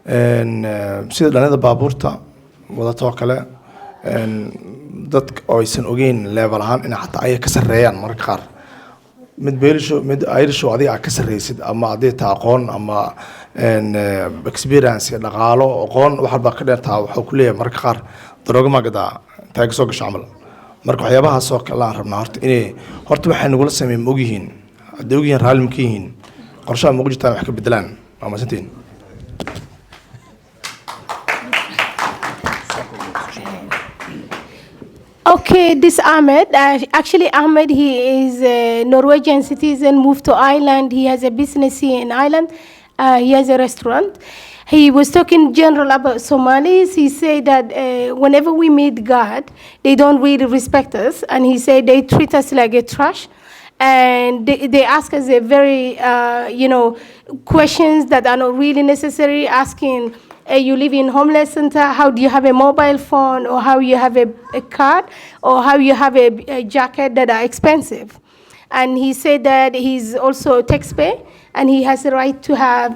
إن سيد لنا هذا بابورتا وده توكله إن ضد أيسن أوجين level هان إن حتى أي كسر ريان مركار مد بيلشوا مد أيرشوا عادي عكسر ريسد أما عادي تعقون أما إن experience لقالو قون واحد بقدر تعو حكوليه مركار دروج ما قدا تاجسوق شامل marka waxyaabahaas oo kale aan rabnaa horta inay horta waxay nagu la sameeyeen mogihiin haday ogyihiin raali ma kihiin qorshaha ma jirtaan wax ka bedelaan waa masantiin Okay, this Ahmed, actually Ahmed, he is a Norwegian citizen, moved to Ireland. He has a business here in Ireland. He has a restaurant. He was talking general about Somalis. He said that whenever we meet God, they don't really respect us. And he said they treat us like a trash. And they ask us a very, questions that are not really necessary, asking, you live in homeless center, how do you have a mobile phone, or how you have a card, or how you have a jacket that are expensive. And he said that he's also taxpayer, and he has the right to have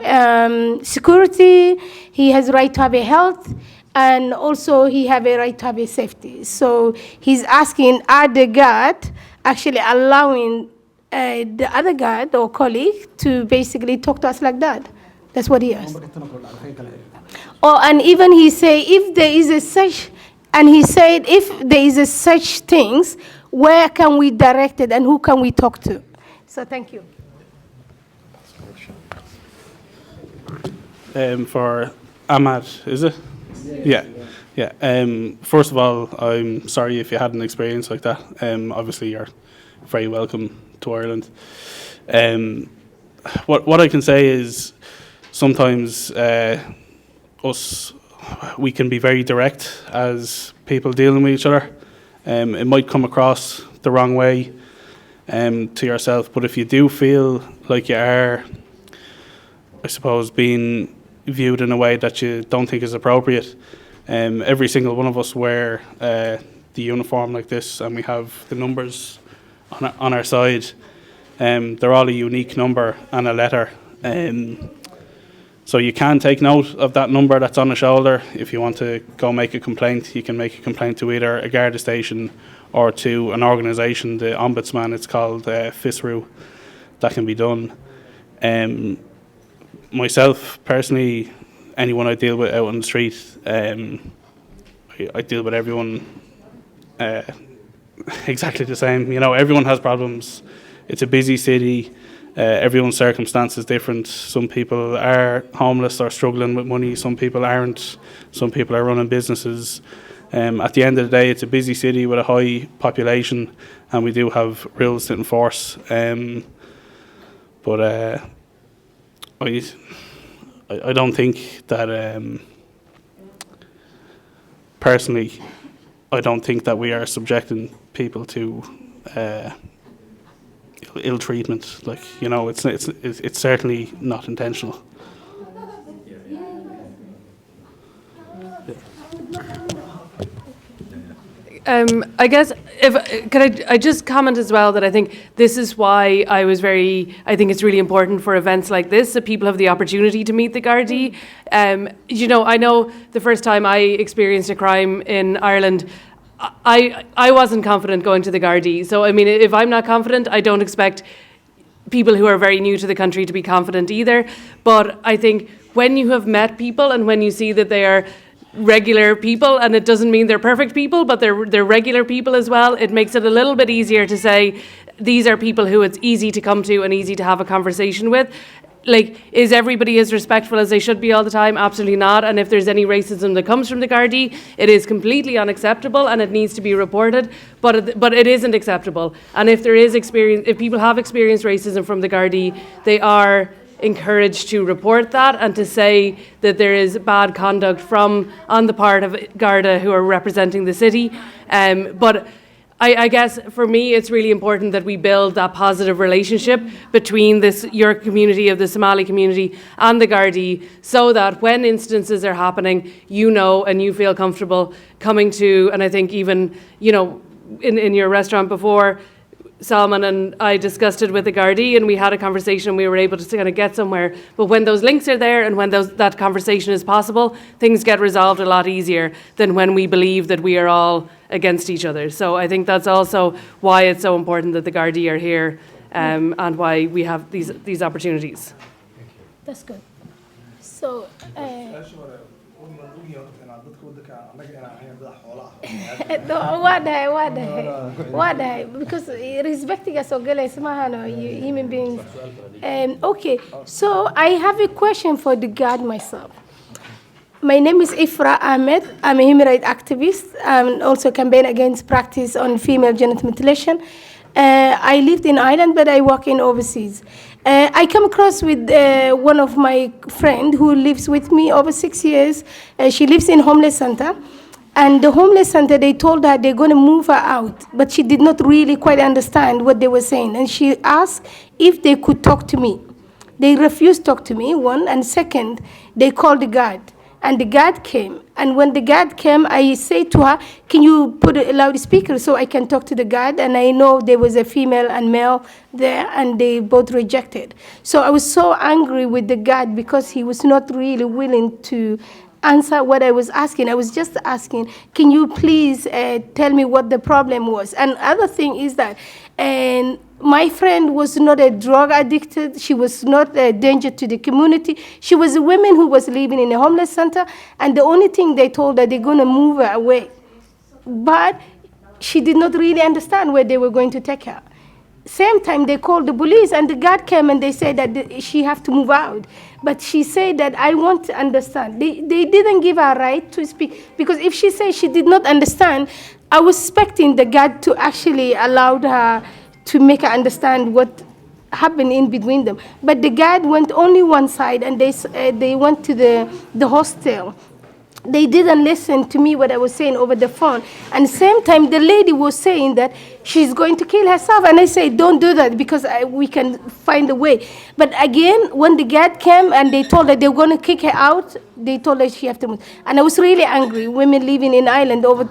security, he has the right to have a health, and also he have a right to have a safety. So he's asking, are the guard actually allowing the other guard or colleague to basically talk to us like that? That's what he asked. Oh, and even he say, if there is a such, and he said, if there is a such things, where can we direct it and who can we talk to? So thank you. For Ahmad, is it? Yeah. First of all, I'm sorry if you had an experience like that. Obviously, you're very welcome to Ireland. What I can say is sometimes we can be very direct as people dealing with each other. It might come across the wrong way to yourself, but if you do feel like you are, I suppose, being viewed in a way that you don't think is appropriate, every single one of us wear the uniform like this, and we have the numbers on our side. They're all a unique number and a letter. So you can take note of that number that's on the shoulder. If you want to go make a complaint, you can make a complaint to either a Garda station or to an organisation, the Ombudsman, it's called FISRU, that can be done. Myself, personally, anyone I deal with out on the street, I deal with everyone exactly the same. You know, everyone has problems. It's a busy city. Everyone's circumstance is different. Some people are homeless or struggling with money. Some people aren't. Some people are running businesses. At the end of the day, it's a busy city with a high population, and we do have rules to enforce. But I don't think that, personally, I don't think that we are subjecting people to ill treatment. Like, you know, it's certainly not intentional. I guess I just comment as well that I think this is why I think it's really important for events like this that people have the opportunity to meet the Gardaí. I know the first time I experienced a crime in Ireland, I wasn't confident going to the Gardaí. So I mean, if I'm not confident, I don't expect people who are very new to the country to be confident either. But I think when you have met people and when you see that they are regular people, and it doesn't mean they're perfect people, but they're regular people as well, it makes it a little bit easier to say these are people who it's easy to come to and easy to have a conversation with. Like, is everybody as respectful as they should be all the time? Absolutely not. And if there's any racism that comes from the Gardaí, it is completely unacceptable and it needs to be reported. But it isn't acceptable. And if people have experienced racism from the Gardaí, they are encouraged to report that and to say that there is bad conduct on the part of Garda who are representing the city. But I guess for me, it's really important that we build that positive relationship between your community of the Somali community and the Gardaí, so that when instances are happening, you know, and you feel comfortable coming to, and I think even, in your restaurant before, Salman and I discussed it with the Gardaí, and we had a conversation. We were able to kind of get somewhere. But when those links are there and when that conversation is possible, things get resolved a lot easier than when we believe that we are all against each other. So I think that's also why it's so important that the Gardaí are here, and why we have these opportunities. That's good. So, waa dhahay because respectiga soo galaysa maahano human beings. Okay, so I have a question for the guard myself. My name is Ifra Ahmed. I'm a human rights activist. I'm also campaign against practice on female genital mutilation. I lived in Ireland, but I work in overseas. I come across with one of my friend who lives with me over 6 years. She lives in homeless center. And the homeless center, they told her they're going to move her out, but she did not really quite understand what they were saying. And she asked if they could talk to me. They refused to talk to me, one, and second, they called the guard. And the guard came. And when the guard came, I said to her, can you put a loudspeaker so I can talk to the guard? And I know there was a female and male there, and they both rejected. So I was so angry with the guard because he was not really willing to answer what I was asking. I was just asking, can you please tell me what the problem was? And other thing is that, and my friend was not a drug addicted. She was not a danger to the community. She was a woman who was living in a homeless center, and the only thing they told her, they're going to move her away. But she did not really understand where they were going to take her. Same time, they called the police, and the guard came and they said that she have to move out. But she said that I want to understand. They didn't give her a right to speak, because if she said she did not understand, I was expecting the guard to actually allow her to make her understand what happened in between them. But the guard went only one side, and they went to the hostel. They didn't listen to me what I was saying over the phone. And same time, the lady was saying that she's going to kill herself. And I said, don't do that, because we can find a way. But again, when the guard came and they told her they were going to kick her out, they told her she have to move. And I was really angry. Women living in Ireland over,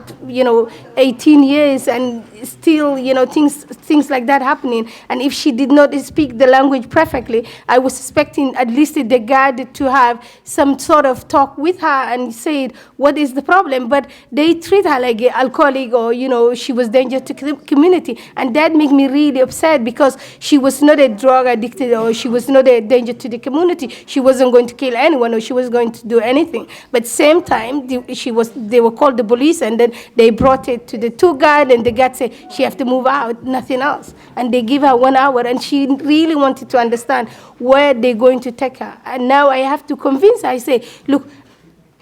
18 years, and still, things like that happening. And if she did not speak the language perfectly, I was expecting at least the guard to have some sort of talk with her and say, what is the problem? But they treat her like an alcoholic, or, she was dangerous to the community. And that made me really upset, because she was not a drug addicted, or she was not a danger to the community. She wasn't going to kill anyone, or she was going to do anything. But same time, they were called the police, and then they brought it to the tour guide, and the guide said she have to move out, nothing else. And they give her 1 hour, and she really wanted to understand where they're going to take her. And now I have to convince her. I say, look,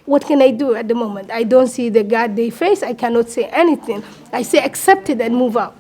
what can I do at the moment? I don't see the guard they face. I cannot say anything. I say accept it and move out.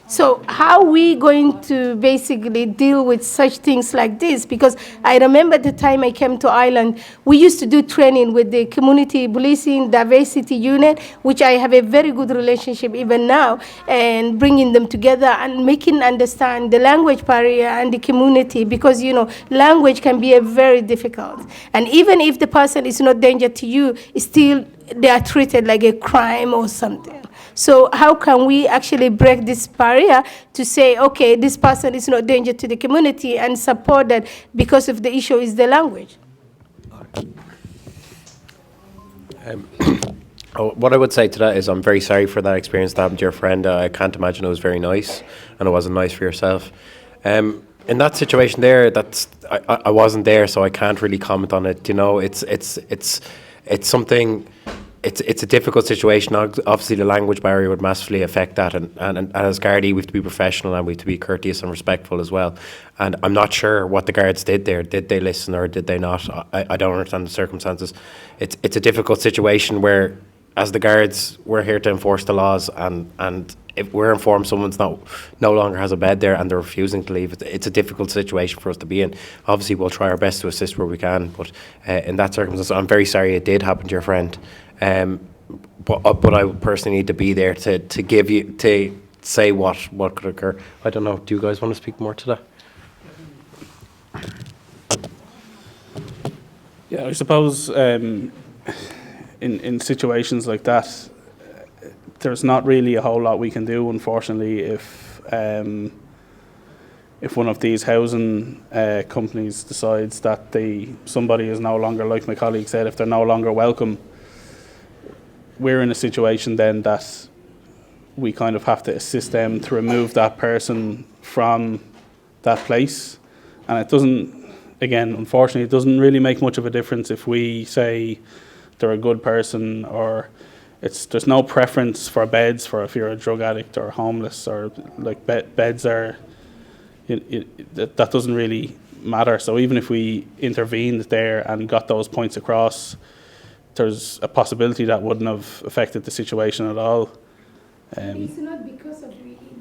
So how are we going to basically deal with such things like this? Because I remember the time I came to Ireland, we used to do training with the community policing diversity unit, which I have a very good relationship even now, and bringing them together and making understand the language barrier and the community, because, language can be a very difficult. And even if the person is not danger to you, still they are treated like a crime or something. So how can we actually break this barrier to say, okay, this person is not danger to the community, and support that, because of the issue is the language? What I would say to that is I'm very sorry for that experience that happened to your friend. I can't imagine it was very nice, and it wasn't nice for yourself. In that situation there, I wasn't there, so I can't really comment on it. It's something. It's a difficult situation. Obviously, the language barrier would massively affect that, and as Gardaí, we have to be professional, and we have to be courteous and respectful as well. And I'm not sure what the guards did there. Did they listen or did they not? I don't understand the circumstances. It's a difficult situation where, as the guards, we're here to enforce the laws, and if we're informed someone's no longer has a bed there and they're refusing to leave, it's a difficult situation for us to be in. Obviously, we'll try our best to assist where we can, but in that circumstance, I'm very sorry it did happen to your friend. But I personally need to be there to give you, to say what could occur. I don't know. Do you guys want to speak more to that? Yeah, I suppose in situations like that, there's not really a whole lot we can do, unfortunately, if one of these housing companies decides that somebody is no longer, like my colleague said, if they're no longer welcome, we're in a situation then that we kind of have to assist them to remove that person from that place. And it doesn't, again, unfortunately, it doesn't really make much of a difference if we say they're a good person, or there's no preference for beds for if you're a drug addict or homeless, or like beds are, that doesn't really matter. So even if we intervened there and got those points across, there's a possibility that wouldn't have affected the situation at all. It's not because of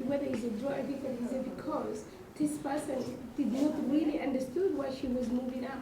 whether it's a drug addict, or is it because this person did not really understood why she was moving out.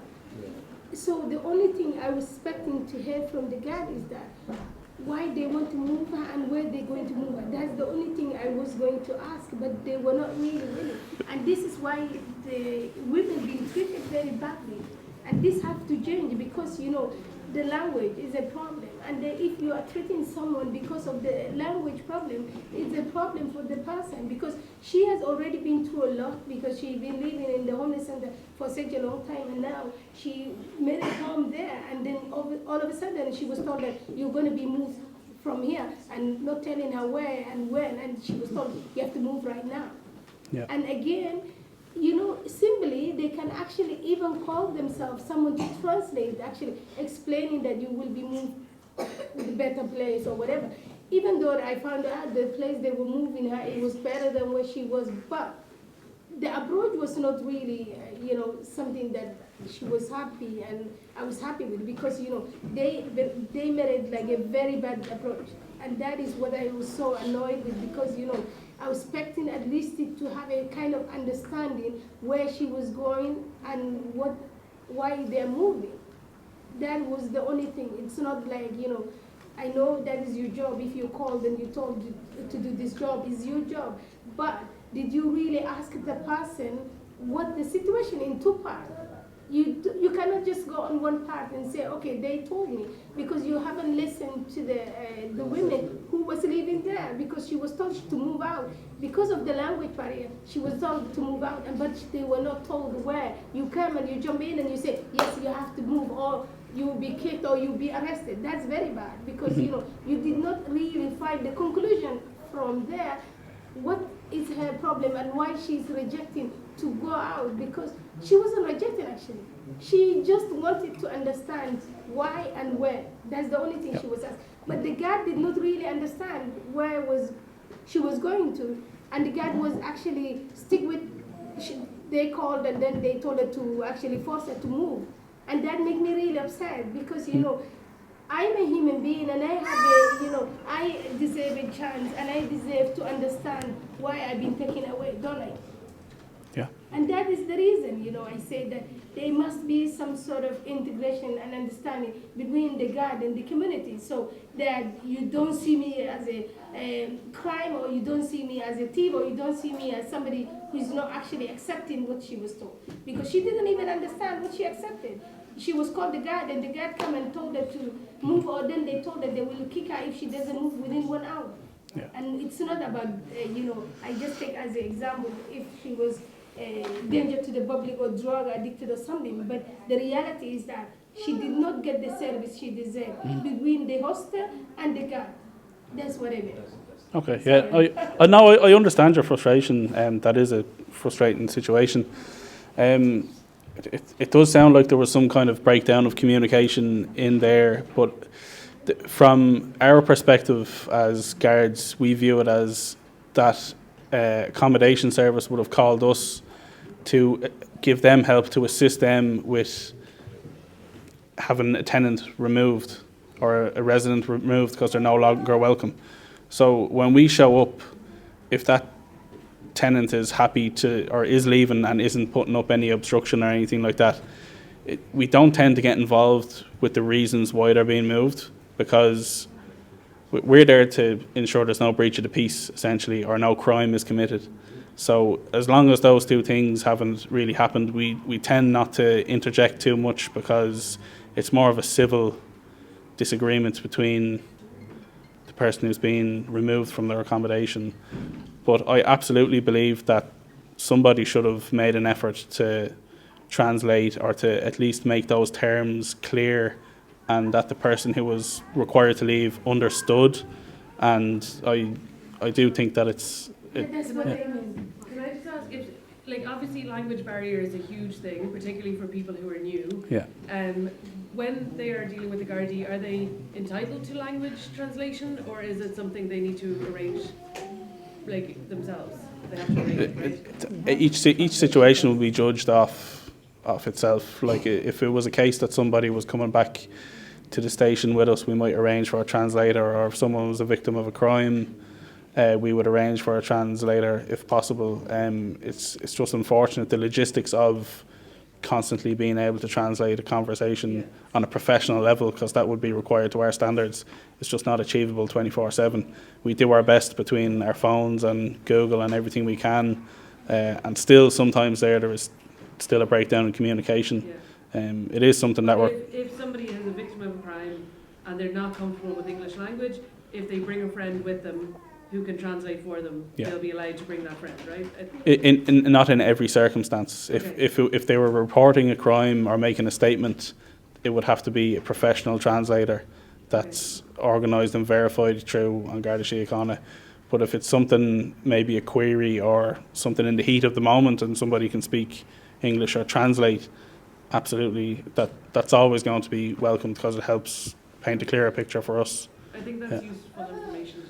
So the only thing I was expecting to hear from the guard is that why they want to move her and where they're going to move her. That's the only thing I was going to ask, but they were not really willing. And this is why the women being treated very badly. And this has to change because, you know, the language is a problem. And if you are treating someone because of the language problem, it's a problem for the person, because she has already been through a lot, because she's been living in the homeless center for such a long time, and now she made a home there, and then all of a sudden she was told that you're going to be moved from here, and not telling her where and when, and she was told you have to move right now. Yeah. And again, you know, simply they can actually even call themselves someone to translate, actually explaining that you will be moved to a better place or whatever. Even though I found out the place they were moving her, it was better than where she was, but the approach was not really, you know, something that she was happy, and I was happy with, because, you know, they made it like a very bad approach. And that is what I was so annoyed with, because, you know, I was expecting at least to have a kind of understanding where she was going and why they're moving. That was the only thing. It's not like, you know, I know that is your job. If you called and you told to do this job, is your job. But did you really ask the person what the situation in two parts? You cannot just go on one part and say, okay, they told me, because you haven't listened to the women who was living there, because she was told to move out. Because of the language barrier, she was told to move out, but they were not told where. You come and you jump in and you say, yes, you have to move, or you will be kicked or you'll be arrested. That's very bad, because, you know, you did not really find the conclusion from there. What is her problem and why she's rejecting to go out? Because she wasn't rejected, actually. She just wanted to understand why and where. That's the only thing she was asked. But the guard did not really understand where she was going to. And the guard was actually stick with, they called and then they told her to actually force her to move. And that made me really upset, because, you know, I'm a human being and I have a, you know, I deserve a chance and I deserve to understand why I've been taken away, don't I? Yeah. And that is the reason, you know, I say that there must be some sort of integration and understanding between the guard and the community, so that you don't see me as a crime, or you don't see me as a thief, or you don't see me as somebody who is not actually accepting what she was told. Because she didn't even understand what she accepted. She was called the guard, and the guard come and told her to move, or then they told her they will kick her if she doesn't move within 1 hour. Yeah. And it's not about, you know, I just take as an example if she was danger to the public or drug addicted or something, but the reality is that she did not get the service she deserved between the hostel and the guard. That's what I mean. Okay, yeah, I know, I understand your frustration, that is a frustrating situation. It does sound like there was some kind of breakdown of communication in there, but from our perspective as guards, we view it as that accommodation service would have called us to give them help, to assist them with having a tenant removed or a resident removed because they're no longer welcome. So when we show up, if that tenant is happy to, or is leaving and isn't putting up any obstruction or anything like that, we don't tend to get involved with the reasons why they're being moved, because we're there to ensure there's no breach of the peace, essentially, or no crime is committed. So as long as those two things haven't really happened, we tend not to interject too much, because it's more of a civil disagreement between person who's been removed from their accommodation. But I absolutely believe that somebody should have made an effort to translate or to at least make those terms clear, and that the person who was required to leave understood. And I do think that it's... Can I just ask, if, like, obviously language barrier is a huge thing, particularly for people who are new. Yeah. When they are dealing with the Gardaí, are they entitled to language translation, or is it something they need to arrange, like, themselves? They have to arrange it, right? Each situation will be judged off itself. Like, if it was a case that somebody was coming back to the station with us, we might arrange for a translator, or if someone was a victim of a crime, we would arrange for a translator if possible. It's just unfortunate, the logistics of constantly being able to translate a conversation on a professional level, because that would be required to our standards. It's just not achievable 24/7. We do our best between our phones and Google and everything we can, and still sometimes there is still a breakdown in communication. It is something that we're... If somebody is a victim of a crime and they're not comfortable with English language, if they bring a friend with them who can translate for them, they'll be allowed to bring that friend, right? Not in every circumstance. If they were reporting a crime or making a statement, it would have to be a professional translator that's organised and verified through An Garda Síochána. But if it's something, maybe a query or something in the heat of the moment, and somebody can speak English or translate, absolutely, that's always going to be welcomed, because it helps paint a clearer picture for us. I think that's useful information.